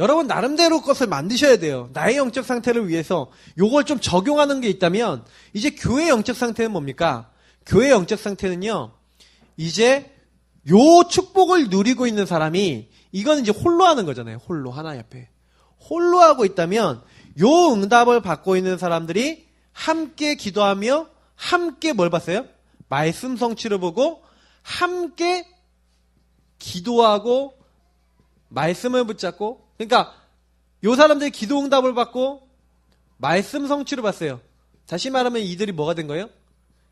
여러분 나름대로 것을 만드셔야 돼요. 나의 영적 상태를 위해서 요걸 좀 적용하는 게 있다면 이제 교회 영적 상태는 뭡니까? 교회 영적 상태는요. 이제 요 축복을 누리고 있는 사람이 이건 이제 홀로 하는 거잖아요. 홀로 하나님 앞에. 홀로 하고 있다면 요 응답을 받고 있는 사람들이 함께 기도하며 함께 뭘 봤어요? 말씀 성취를 보고 함께 기도하고 말씀을 붙잡고 그러니까 요 사람들이 기도 응답을 받고 말씀 성취를 봤어요. 다시 말하면 이들이 뭐가 된 거예요?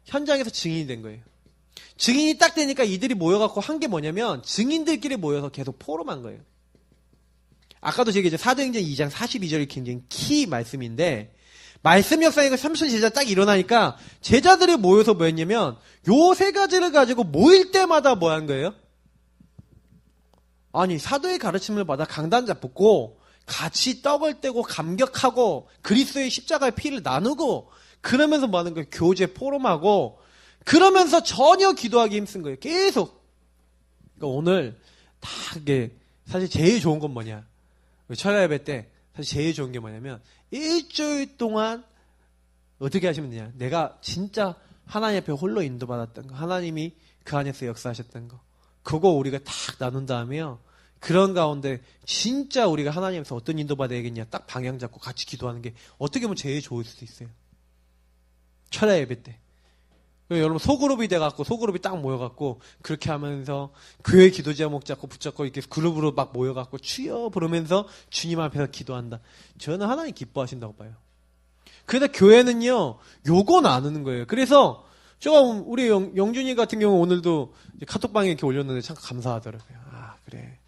현장에서 증인이 된 거예요. 증인이 딱 되니까 이들이 모여갖고 한 게 뭐냐면 증인들끼리 모여서 계속 포럼한 거예요. 아까도 제가 이제 사도행전 2장 42절이 굉장히 키 말씀인데 말씀 역사가 삼손 제자 딱 일어나니까 제자들이 모여서 뭐 했냐면 요 세 가지를 가지고 모일 때마다 뭐 한 거예요? 아니 사도의 가르침을 받아 강단자 붙고 같이 떡을 떼고 감격하고 그리스도의 십자가의 피를 나누고 그러면서 뭐 하는 거예요? 교제 포럼하고 그러면서 전혀 기도하기 힘쓴 거예요. 계속. 그러니까 오늘 다 이게 사실 제일 좋은 건 뭐냐? 철야 예배 때 사실 제일 좋은 게 뭐냐면 일주일 동안 어떻게 하시면 되냐? 내가 진짜 하나님 앞에 홀로 인도받았던 거, 하나님이 그 안에서 역사하셨던 거, 그거 우리가 딱 나눈 다음에요. 그런 가운데 진짜 우리가 하나님에서 어떤 인도받아야겠냐 딱 방향 잡고 같이 기도하는 게 어떻게 보면 제일 좋을 수도 있어요. 철야 예배 때. 여러분 소그룹이 돼갖고 소그룹이 딱 모여갖고 그렇게 하면서 교회 기도 제목 잡고 붙잡고 이렇게 그룹으로 막 모여갖고 주여 부르면서 주님 앞에서 기도한다. 저는 하나님 기뻐하신다고 봐요. 그래서 교회는요 요거 나누는 거예요. 그래서 제가 우리 영준이 같은 경우 오늘도 카톡방에 이렇게 올렸는데 참 감사하더라고요. 아 그래.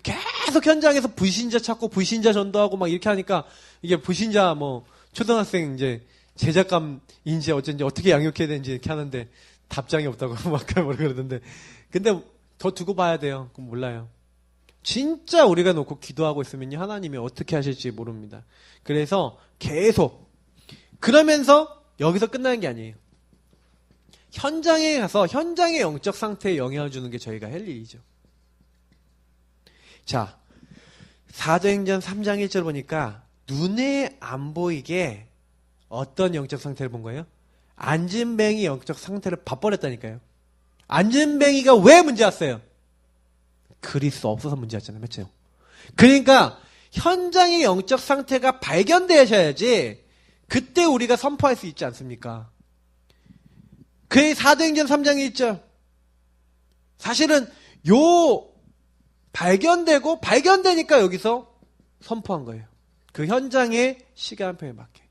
계속 현장에서 불신자 찾고 불신자 전도하고 막 이렇게 하니까 이게 불신자 뭐 초등학생 이제 제작감인지 어쩐지 어떻게 양육해야 되는지 이렇게 하는데 답장이 없다고 막 그러던데 근데 더 두고 봐야 돼요. 그럼 몰라요. 진짜 우리가 놓고 기도하고 있으면요 하나님이 어떻게 하실지 모릅니다. 그래서 계속 그러면서 여기서 끝나는 게 아니에요. 현장에 가서 현장의 영적 상태에 영향을 주는 게 저희가 할 일이죠. 자, 사도행전 3장 1절 보니까 눈에 안 보이게 어떤 영적 상태를 본 거예요? 안진뱅이 영적 상태를 봐버렸다니까요. 안진뱅이가 왜 문제 왔어요? 그리스도 없어서 문제 왔잖아요. 맞죠? 그러니까 현장의 영적 상태가 발견되셔야지 그때 우리가 선포할 수 있지 않습니까? 그의 사도행전 3장에 있죠. 사실은 발견되니까 여기서 선포한 거예요. 그 현장의 시간표에 맞게.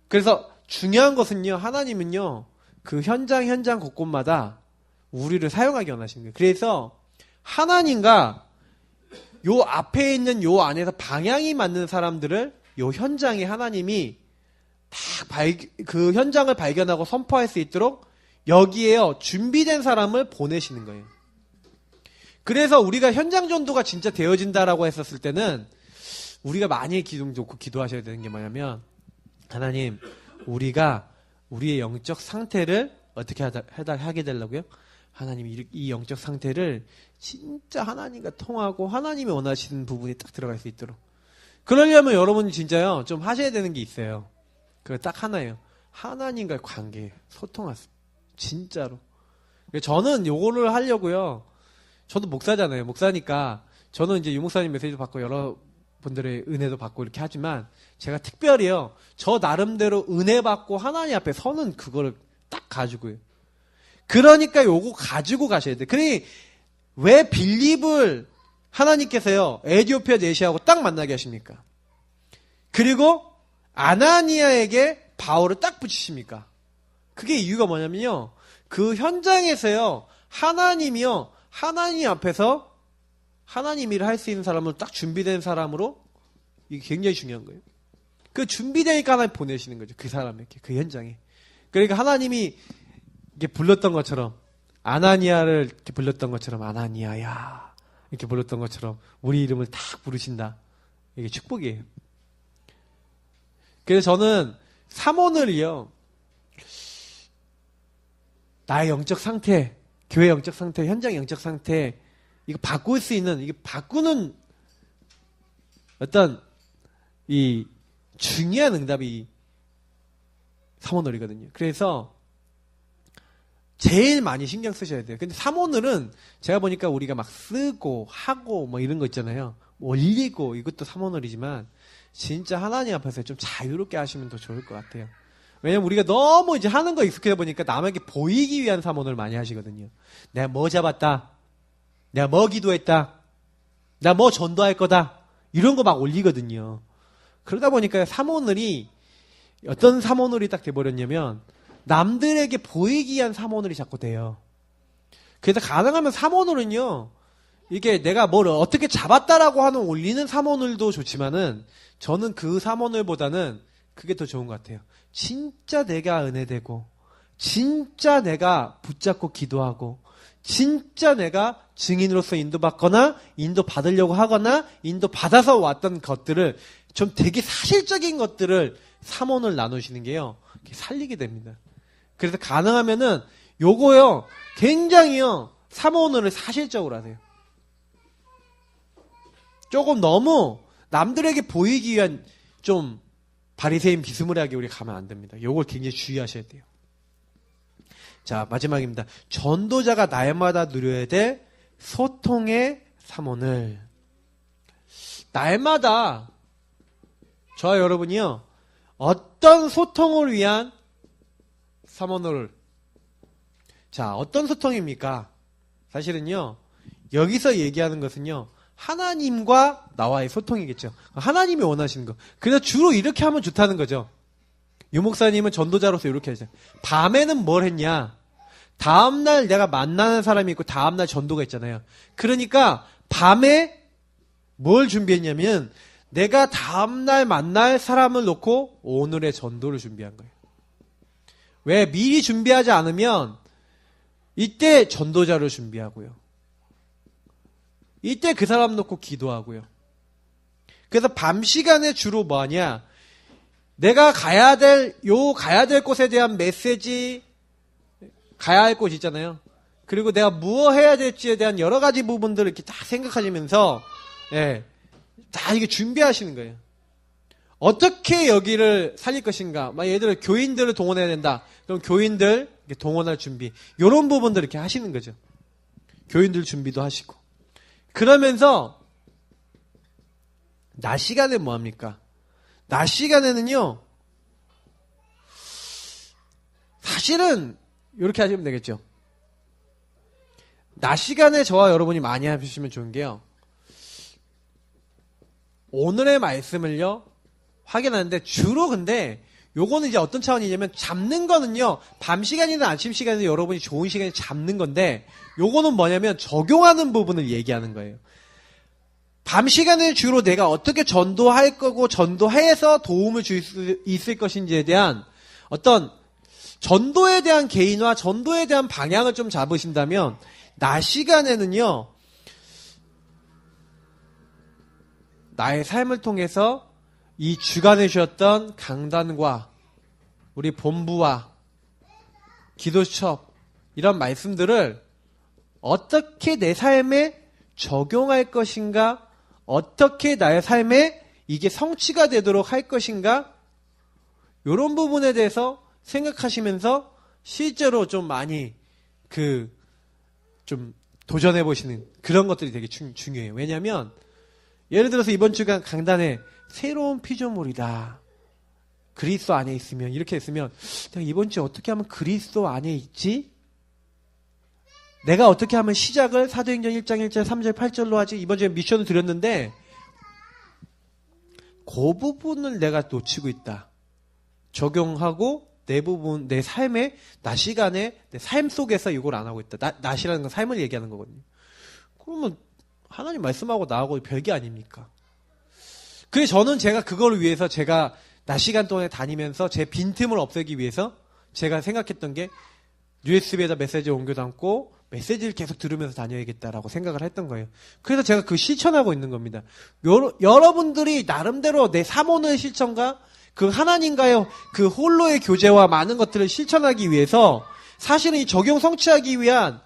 그래서 중요한 것은요, 하나님은요, 그 현장 곳곳마다 우리를 사용하기 원하시는 거예요. 그래서 하나님과 요 앞에 있는 요 안에서 방향이 맞는 사람들을 요 현장에 하나님이 그 현장을 발견하고 선포할 수 있도록 여기에요, 준비된 사람을 보내시는 거예요. 그래서 우리가 현장 전도가 진짜 되어진다라고 했었을 때는 우리가 많이 기도 좋고 기도하셔야 되는 게 뭐냐면, 하나님, 우리가 우리의 영적 상태를 어떻게 하게 되려고요? 하나님, 이 영적 상태를 진짜 하나님과 통하고 하나님이 원하시는 부분이 딱 들어갈 수 있도록. 그러려면 여러분이 진짜요, 좀 하셔야 되는 게 있어요. 그거 딱 하나예요. 하나님과의 관계, 소통하세요. 진짜로. 저는 요거를 하려고요. 저도 목사잖아요. 목사니까 저는 이제 유목사님 메시지도 받고 여러분들의 은혜도 받고 이렇게 하지만 제가 특별히요, 저 나름대로 은혜 받고 하나님 앞에 서는 그거를 딱 가지고요. 그러니까 요거 가지고 가셔야 돼요. 그러니 왜 빌립을 하나님께서요, 에디오피아 내시하고 딱 만나게 하십니까? 그리고 아나니아에게 바울을 딱 붙이십니까? 그게 이유가 뭐냐면요, 그 현장에서요, 하나님이요, 하나님 앞에서 하나님 일을 할 수 있는 사람을 딱 준비된 사람으로, 이게 굉장히 중요한 거예요. 그 준비되니까 하나님 보내시는 거죠. 그 사람에게, 그 현장에. 그러니까 하나님이 이렇게 불렀던 것처럼, 아나니아를 이렇게 불렀던 것처럼, 아나니아야 이렇게 불렀던 것처럼 우리 이름을 딱 부르신다. 이게 축복이에요. 그래서 저는 사모늘이요, 나의 영적 상태, 교회 영적 상태, 현장 영적 상태, 이거 바꿀 수 있는, 이게 바꾸는 어떤 이 중요한 응답이 사모늘이거든요. 그래서 제일 많이 신경 쓰셔야 돼요. 근데 사모늘은 제가 보니까 우리가 막 쓰고 하고 뭐 이런 거 있잖아요. 올리고 이것도 사모늘이지만 진짜 하나님 앞에서 좀 자유롭게 하시면 더 좋을 것 같아요. 왜냐면 우리가 너무 이제 하는 거 익숙해져 보니까 남에게 보이기 위한 사모를 많이 하시거든요. 내가 뭐 잡았다, 내가 뭐 기도했다, 내가 뭐 전도할 거다, 이런 거 막 올리거든요. 그러다 보니까 사모늘이, 어떤 사모늘이 딱 돼버렸냐면 남들에게 보이기 위한 사모늘이 자꾸 돼요. 그래서 가능하면 사모늘은요, 이게 내가 뭘 어떻게 잡았다라고 하는 올리는 사모늘도 좋지만은 저는 그 사모늘보다는 그게 더 좋은 것 같아요. 진짜 내가 은혜되고, 진짜 내가 붙잡고 기도하고, 진짜 내가 증인으로서 인도받거나 인도받으려고 하거나 인도받아서 왔던 것들을 좀 되게 사실적인 것들을 사모늘 나누시는 게요, 살리게 됩니다. 그래서 가능하면은 요거요, 굉장히요, 사모늘을 사실적으로 하세요. 조금 너무 남들에게 보이기 위한 좀 바리새인 비스무리하게 우리 가면 안 됩니다. 요걸 굉장히 주의하셔야 돼요. 자, 마지막입니다. 전도자가 날마다 누려야 될 소통의 사모늘. 날마다 저와 여러분이요, 어떤 소통을 위한 사모늘을, 자, 어떤 소통입니까? 사실은요, 여기서 얘기하는 것은요, 하나님과 나와의 소통이겠죠. 하나님이 원하시는 거. 그래서 주로 이렇게 하면 좋다는 거죠. 유목사님은 전도자로서 이렇게 하죠. 밤에는 뭘 했냐? 다음날 내가 만나는 사람이 있고 다음날 전도가 있잖아요. 그러니까 밤에 뭘 준비했냐면 내가 다음날 만날 사람을 놓고 오늘의 전도를 준비한 거예요. 왜? 미리 준비하지 않으면 이때 전도자를 준비하고요, 이때 그 사람 놓고 기도하고요. 그래서 밤 시간에 주로 뭐 하냐? 내가 가야 될 곳에 대한 메시지, 가야 할 곳 있잖아요. 그리고 내가 무엇 해야 될지에 대한 여러 가지 부분들을 이렇게 딱 생각하시면서, 예, 다 이게 준비하시는 거예요. 어떻게 여기를 살릴 것인가? 막 예를 들어 교인들을 동원해야 된다. 그럼 교인들 동원할 준비. 이런 부분들 이렇게 하시는 거죠. 교인들 준비도 하시고. 그러면서 낮 시간에 뭐합니까? 낮 시간에는요, 사실은 이렇게 하시면 되겠죠. 낮 시간에 저와 여러분이 많이 하시면 좋은 게요, 오늘의 말씀을요 확인하는데, 주로 근데 요거는 이제 어떤 차원이냐면, 잡는 거는요 밤 시간이나 아침 시간에 여러분이 좋은 시간에 잡는 건데, 요거는 뭐냐면 적용하는 부분을 얘기하는 거예요. 밤 시간에 주로 내가 어떻게 전도할 거고 전도해서 도움을 줄 수 있을 것인지에 대한 어떤 전도에 대한 개인화, 전도에 대한 방향을 좀 잡으신다면, 낮 시간에는요 나의 삶을 통해서 이 주간에 주셨던 강단과 우리 본부와 기도수첩, 이런 말씀들을 어떻게 내 삶에 적용할 것인가, 어떻게 나의 삶에 이게 성취가 되도록 할 것인가, 이런 부분에 대해서 생각하시면서 실제로 좀 많이 좀 도전해 보시는 그런 것들이 되게 중요해요. 왜냐하면 예를 들어서 이번 주간 강단에 새로운 피조물이다, 그리스도 안에 있으면, 이렇게 했으면 내가 이번 주에 어떻게 하면 그리스도 안에 있지? 내가 어떻게 하면 시작을 사도행전 1장 1절 3절 8절로 하지? 이번 주에 미션을 드렸는데 그 부분을 내가 놓치고 있다. 적용하고 내 부분, 내 삶에, 낮 시간에, 내 삶 속에서 이걸 안 하고 있다. 낮이라는 건 삶을 얘기하는 거거든요. 그러면 하나님 말씀하고 나하고 별게 아닙니까? 그래서 저는 제가 그걸 위해서, 제가 낮 시간 동안에 다니면서 제 빈틈을 없애기 위해서 제가 생각했던 게, USB에다 메시지 옮겨 담고 메시지를 계속 들으면서 다녀야겠다라고 생각을 했던 거예요. 그래서 제가 그 실천하고 있는 겁니다. 여러분들이 나름대로 내 사모의 실천과 그 하나님과의 그 홀로의 교제와 많은 것들을 실천하기 위해서, 사실은 이 적용 성취하기 위한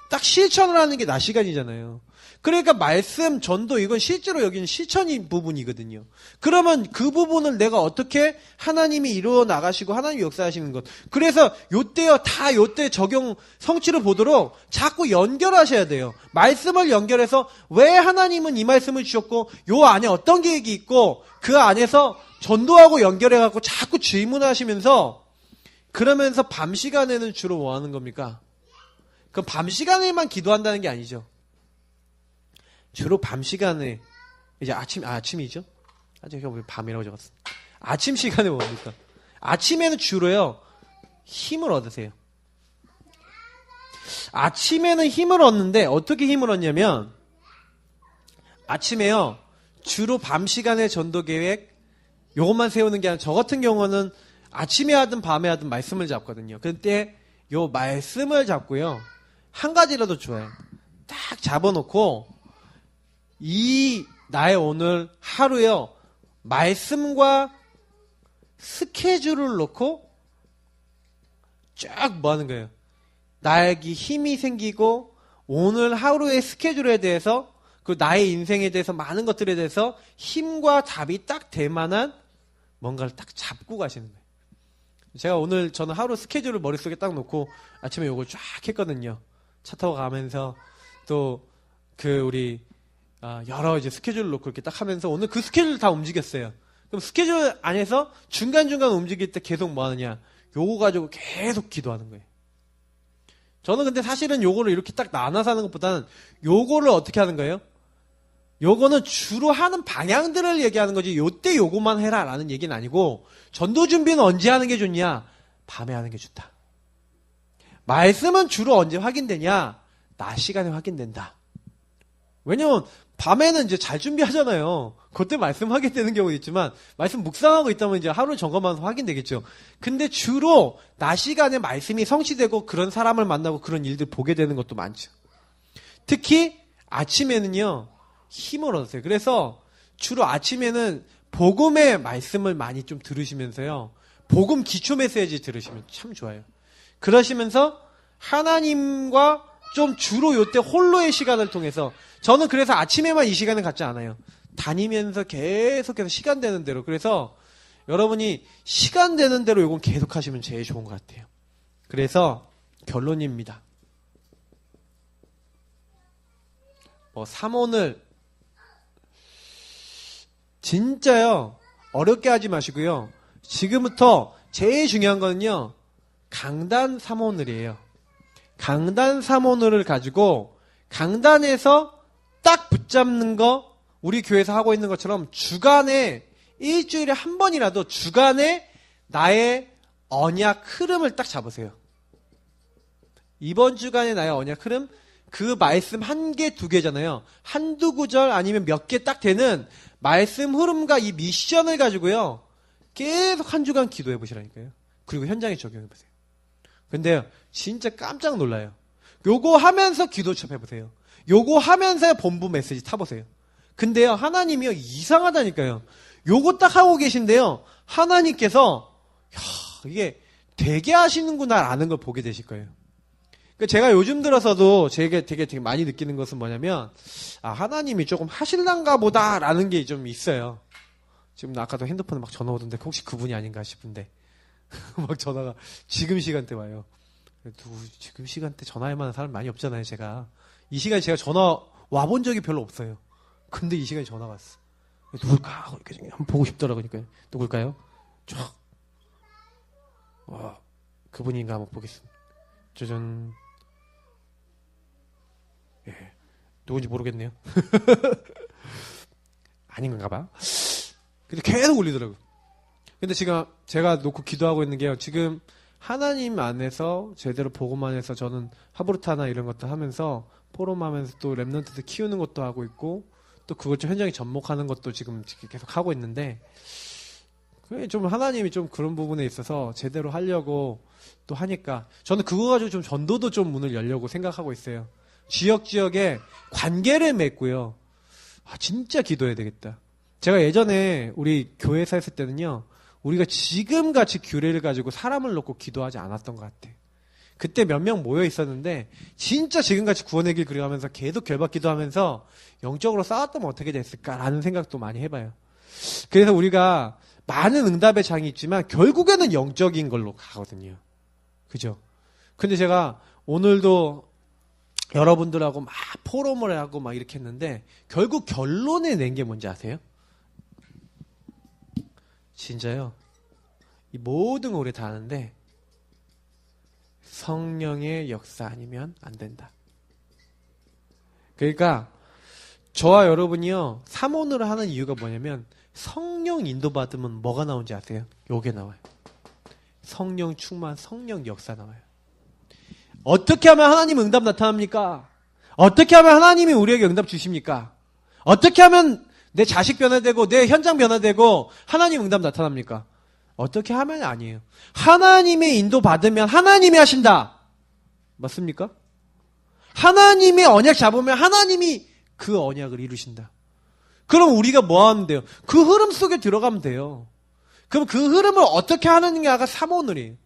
딱 실천을 하는 게 낮 시간이잖아요. 그러니까 말씀, 전도, 이건 실제로 여기는 실천인 부분이거든요. 그러면 그 부분을 내가 어떻게 하나님이 이루어 나가시고 하나님이 역사하시는 것, 그래서 요때 적용 성취를 보도록 자꾸 연결하셔야 돼요. 말씀을 연결해서 왜 하나님은 이 말씀을 주셨고 요 안에 어떤 계획이 있고, 그 안에서 전도하고 연결해갖고 자꾸 질문하시면서, 그러면서 밤 시간에는 주로 뭐 하는 겁니까? 그럼 밤 시간에만 기도한다는 게 아니죠. 주로 밤 시간에, 이제 아침이죠? 제가 왜 밤이라고 적었어? 아침 시간에 뭡니까? 아침에는 주로요, 힘을 얻으세요. 아침에는 힘을 얻는데, 어떻게 힘을 얻냐면, 아침에요, 주로 밤 시간에 전도 계획, 요것만 세우는 게 아니라, 저 같은 경우는 아침에 하든 밤에 하든 말씀을 잡거든요. 그때 요 말씀을 잡고요, 한 가지라도 좋아요. 딱 잡아놓고, 이 나의 오늘 하루요, 말씀과 스케줄을 놓고 쫙 뭐 하는 거예요? 나에게 힘이 생기고, 오늘 하루의 스케줄에 대해서, 그 나의 인생에 대해서, 많은 것들에 대해서 힘과 답이 딱 될 만한 뭔가를 딱 잡고 가시는 거예요. 제가 오늘, 저는 하루 스케줄을 머릿속에 딱 놓고 아침에 요걸 쫙 했거든요. 차 타고 가면서 또 우리 여러 이제 스케줄을 놓고 이렇게 딱 하면서 오늘 그 스케줄을 다 움직였어요. 그럼 스케줄 안에서 중간중간 움직일 때 계속 뭐 하느냐? 요거 가지고 계속 기도하는 거예요. 저는 근데 사실은 요거를 이렇게 딱 나눠서 하는 것보다는 요거를 어떻게 하는 거예요? 요거는 주로 하는 방향들을 얘기하는 거지, 요때 요거만 해라 라는 얘기는 아니고, 전도 준비는 언제 하는 게 좋냐? 밤에 하는 게 좋다. 말씀은 주로 언제 확인되냐? 낮 시간에 확인된다. 왜냐면 밤에는 이제 잘 준비하잖아요. 그때 말씀하게 되는 경우도 있지만, 말씀 묵상하고 있다면 이제 하루 점검하면서 확인되겠죠. 근데 주로 낮 시간에 말씀이 성취되고 그런 사람을 만나고 그런 일들 보게 되는 것도 많죠. 특히 아침에는요, 힘을 얻으세요. 그래서 주로 아침에는 복음의 말씀을 많이 좀 들으시면서요, 복음 기초 메시지 들으시면 참 좋아요. 그러시면서 하나님과 좀 주로 요때 홀로의 시간을 통해서, 저는 그래서 아침에만 이 시간을 갖지 않아요. 다니면서 계속해서 시간 되는 대로. 그래서 여러분이 시간 되는 대로 이건 계속 하시면 제일 좋은 것 같아요. 그래서 결론입니다. 삼원을 진짜요. 어렵게 하지 마시고요. 지금부터 제일 중요한 거는요. 강단 3오늘이에요. 강단 3오늘을 가지고 강단에서 딱 붙잡는 거 우리 교회에서 하고 있는 것처럼 주간에 일주일에 한 번이라도 주간에 나의 언약 흐름을 딱 잡으세요. 이번 주간에 나의 언약 흐름 그 말씀 한 개, 두 개잖아요. 한두 구절 아니면 몇 개 딱 되는 말씀 흐름과 이 미션을 가지고요. 계속 한 주간 기도해 보시라니까요. 그리고 현장에 적용해 보세요. 근데요. 진짜 깜짝 놀라요. 요거 하면서 기도첩 해보세요. 요거 하면서 본부 메시지 타보세요. 근데요. 하나님이요. 이상하다니까요. 요거 딱 하고 계신데요. 하나님께서 이게 되게 하시는구나 라는 걸 보게 되실 거예요. 제가 요즘 들어서도 되게 많이 느끼는 것은 뭐냐면 하나님이 조금 하실란가 보다라는 게 좀 있어요. 지금 아까도 핸드폰에 막 전화 오던데 혹시 그분이 아닌가 싶은데 막 전화가 지금 시간대 와요. 지금 시간대 전화할 만한 사람 많이 없잖아요. 제가 이 시간에 제가 전화 와본 적이 별로 없어요. 근데 이 시간에 전화 왔어. 누굴까? 이렇게 한번 보고 싶더라고요. 누굴까요? 와, 그분인가 한번 보겠습니다. 짜잔. 예, 누군지 모르겠네요. 아닌 건가 봐. 근데 계속 울리더라고요. 근데 지금 제가 놓고 기도하고 있는 게요. 지금 하나님 안에서 제대로 복음만 해서 저는 하브르타나 이런 것도 하면서 포럼하면서 또 랩런트들 키우는 것도 하고 있고 또 그걸 좀 현장에 접목하는 것도 지금 계속 하고 있는데 좀 하나님이 좀 그런 부분에 있어서 제대로 하려고 또 하니까 저는 그거 가지고 좀 전도도 좀 문을 열려고 생각하고 있어요. 지역에 관계를 맺고요. 진짜 기도해야 되겠다. 제가 예전에 우리 교회에서 했을 때는요. 우리가 지금같이 규례를 가지고 사람을 놓고 기도하지 않았던 것 같아. 그때 몇 명 모여 있었는데 진짜 지금같이 구원의 길 그려가면서 계속 결박 기도하면서 영적으로 싸웠다면 어떻게 됐을까라는 생각도 많이 해봐요. 그래서 우리가 많은 응답의 장이 있지만 결국에는 영적인 걸로 가거든요. 그죠? 근데 제가 오늘도 여러분들하고 막 포럼을 하고 막 이렇게 했는데 결국 결론을 낸 게 뭔지 아세요? 진짜요. 이 모든 걸 우리 다 아는데 성령의 역사 아니면 안 된다. 그러니까 저와 여러분이요. 삼원으로 하는 이유가 뭐냐면 성령 인도받으면 뭐가 나오는지 아세요? 요게 나와요. 성령 충만, 성령 역사 나와요. 어떻게 하면 하나님 응답 나타납니까? 어떻게 하면 하나님이 우리에게 응답 주십니까? 어떻게 하면 내 자식 변화되고 내 현장 변화되고 하나님 응답 나타납니까? 어떻게 하면 아니에요. 하나님의 인도 받으면 하나님이 하신다. 맞습니까? 하나님의 언약 잡으면 하나님이 그 언약을 이루신다. 그럼 우리가 뭐 하면 돼요? 그 흐름 속에 들어가면 돼요. 그럼 그 흐름을 어떻게 하느냐가 3오늘이에요.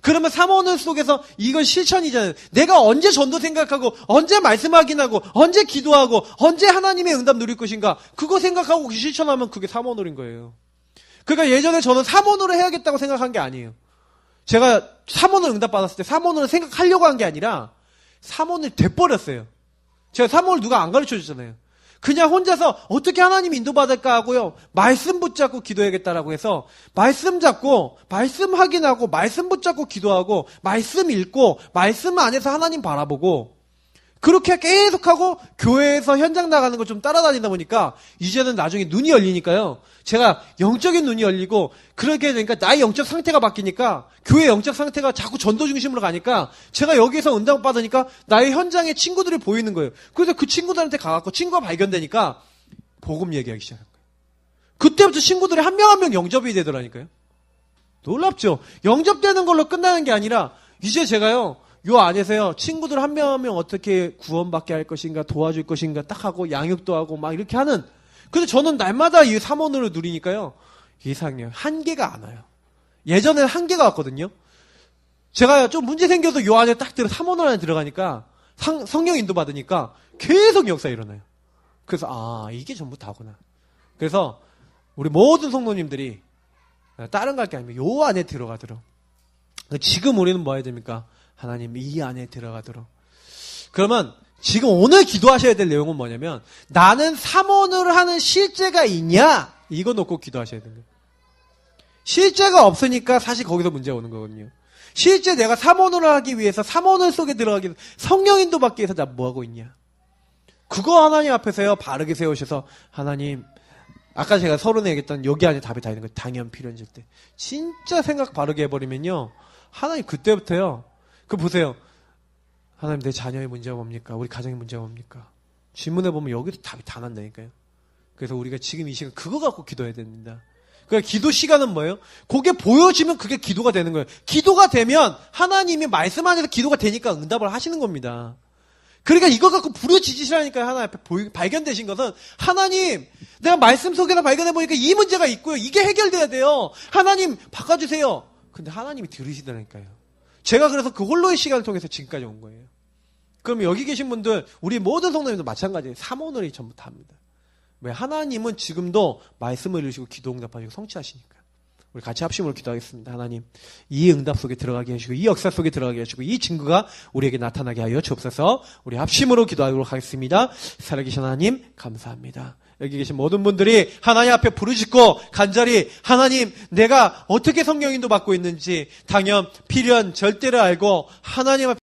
그러면 3오늘 속에서 이건 실천이잖아요. 내가 언제 전도 생각하고 언제 말씀 확인하고 언제 기도하고 언제 하나님의 응답 누릴 것인가 그거 생각하고 실천하면 그게 3오늘인 거예요. 그러니까 예전에 저는 3오늘을 해야겠다고 생각한 게 아니에요. 제가 3오늘 응답 받았을 때 3오늘을 생각하려고 한 게 아니라 3오늘 돼버렸어요. 제가 3오늘 누가 안 가르쳐 줬잖아요. 그냥 혼자서 어떻게 하나님 인도받을까 하고요. 말씀 붙잡고 기도해야겠다라고 해서 말씀 잡고 말씀 확인하고 말씀 붙잡고 기도하고 말씀 읽고 말씀 안에서 하나님 바라보고 그렇게 계속하고 교회에서 현장 나가는 걸 좀 따라다니다 보니까 이제는 나중에 눈이 열리니까요. 제가 영적인 눈이 열리고 그렇게 되니까 나의 영적 상태가 바뀌니까 교회 영적 상태가 자꾸 전도 중심으로 가니까 제가 여기서 응답 받으니까 나의 현장에 친구들이 보이는 거예요. 그래서 그 친구들한테 가갖고 친구가 발견되니까 복음 얘기하기 시작한 거예요. 그때부터 친구들이 한 명 한 명 영접이 되더라니까요. 놀랍죠? 영접되는 걸로 끝나는 게 아니라 이제 제가요. 요 안에서요, 친구들 한 명 한 명 어떻게 구원받게 할 것인가, 도와줄 것인가, 딱 하고, 양육도 하고, 막 이렇게 하는. 근데 저는 날마다 이 3원으로 누리니까요, 이상해요. 한계가 안 와요. 예전에는 한계가 왔거든요. 제가 좀 문제 생겨서 요 안에 딱 3원을 안에 들어가니까, 성령 인도 받으니까, 계속 역사 일어나요. 그래서, 이게 전부 다구나. 그래서, 우리 모든 성도님들이, 다른 갈 게 아니면 요 안에 들어가도록. 지금 우리는 뭐 해야 됩니까? 하나님 이 안에 들어가도록. 그러면 지금 오늘 기도하셔야 될 내용은 뭐냐면 나는 삼원을 하는 실제가 있냐? 이거 놓고 기도하셔야 되는 거예요. 실제가 없으니까 사실 거기서 문제가 오는 거거든요. 실제 내가 삼원을 하기 위해서 삼원을 속에 들어가기 위해서 성령인도 받기 위해서 나 뭐하고 있냐. 그거 하나님 앞에서요 바르게 세우셔서 하나님 아까 제가 서론에 얘기했던 여기 안에 답이 다 있는 거예요. 당연 필요한질 때 진짜 생각 바르게 해버리면요 하나님 그때부터요 보세요. 하나님 내 자녀의 문제가 뭡니까? 우리 가정의 문제가 뭡니까? 질문해보면 여기서 답이 다 난다니까요. 그래서 우리가 지금 이 시간 그거 갖고 기도해야 됩니다. 그러니까 기도 시간은 뭐예요? 그게 보여지면 그게 기도가 되는 거예요. 기도가 되면 하나님이 말씀 안에서 기도가 되니까 응답을 하시는 겁니다. 그러니까 이거 갖고 부르짖으시라니까요. 하나님 앞에 발견되신 것은 하나님 내가 말씀 속에서 발견해보니까 이 문제가 있고요. 이게 해결돼야 돼요. 하나님 바꿔주세요. 근데 하나님이 들으시더라니까요. 제가 그래서 그 홀로의 시간을 통해서 지금까지 온 거예요. 그럼 여기 계신 분들 우리 모든 성도님도 마찬가지예요. 삼오늘이 전부 다 합니다. 왜? 하나님은 지금도 말씀을 읽으시고 기도 응답하시고 성취하시니까. 우리 같이 합심으로 기도하겠습니다. 하나님 이 응답 속에 들어가게 하시고 이 역사 속에 들어가게 하시고 이 증거가 우리에게 나타나게 하여 주옵소서. 우리 합심으로 기도하도록 하겠습니다. 살아계신 하나님 감사합니다. 여기 계신 모든 분들이 하나님 앞에 부르짖고 간절히 하나님 내가 어떻게 성령 인도 받고 있는지 당연 필연 절대를 알고 하나님 앞에